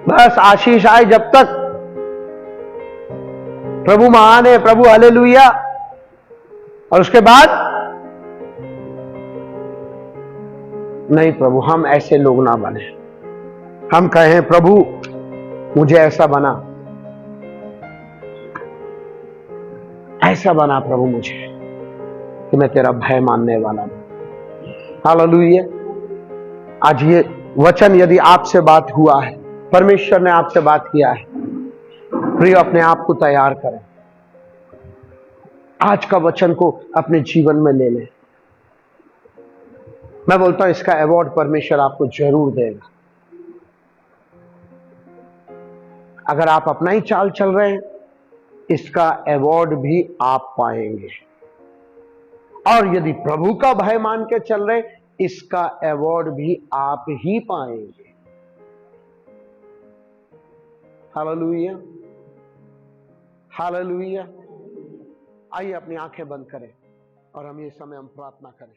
बस आशीष आए जब तक प्रभु महान है, प्रभु हालेलुया, और उसके बाद नहीं प्रभु, हम ऐसे लोग ना बने। हम कहें प्रभु मुझे ऐसा बना, ऐसा बना प्रभु मुझे कि मैं तेरा भय मानने वाला हूं। हालेलुया। आज ये वचन यदि आपसे बात हुआ है, परमेश्वर ने आपसे बात किया है, प्रिय अपने आप को तैयार करें, आज का वचन को अपने जीवन में ले लें। मैं बोलता हूं इसका अवार्ड परमेश्वर आपको जरूर देगा। अगर आप अपना ही चाल चल रहे हैं, इसका अवार्ड भी आप पाएंगे, और यदि प्रभु का भय मान के चल रहे, इसका अवार्ड भी आप ही पाएंगे। Hallelujah, hallelujah. आइए अपनी आंखें बंद करें और हम ये समय हम प्रार्थना करें।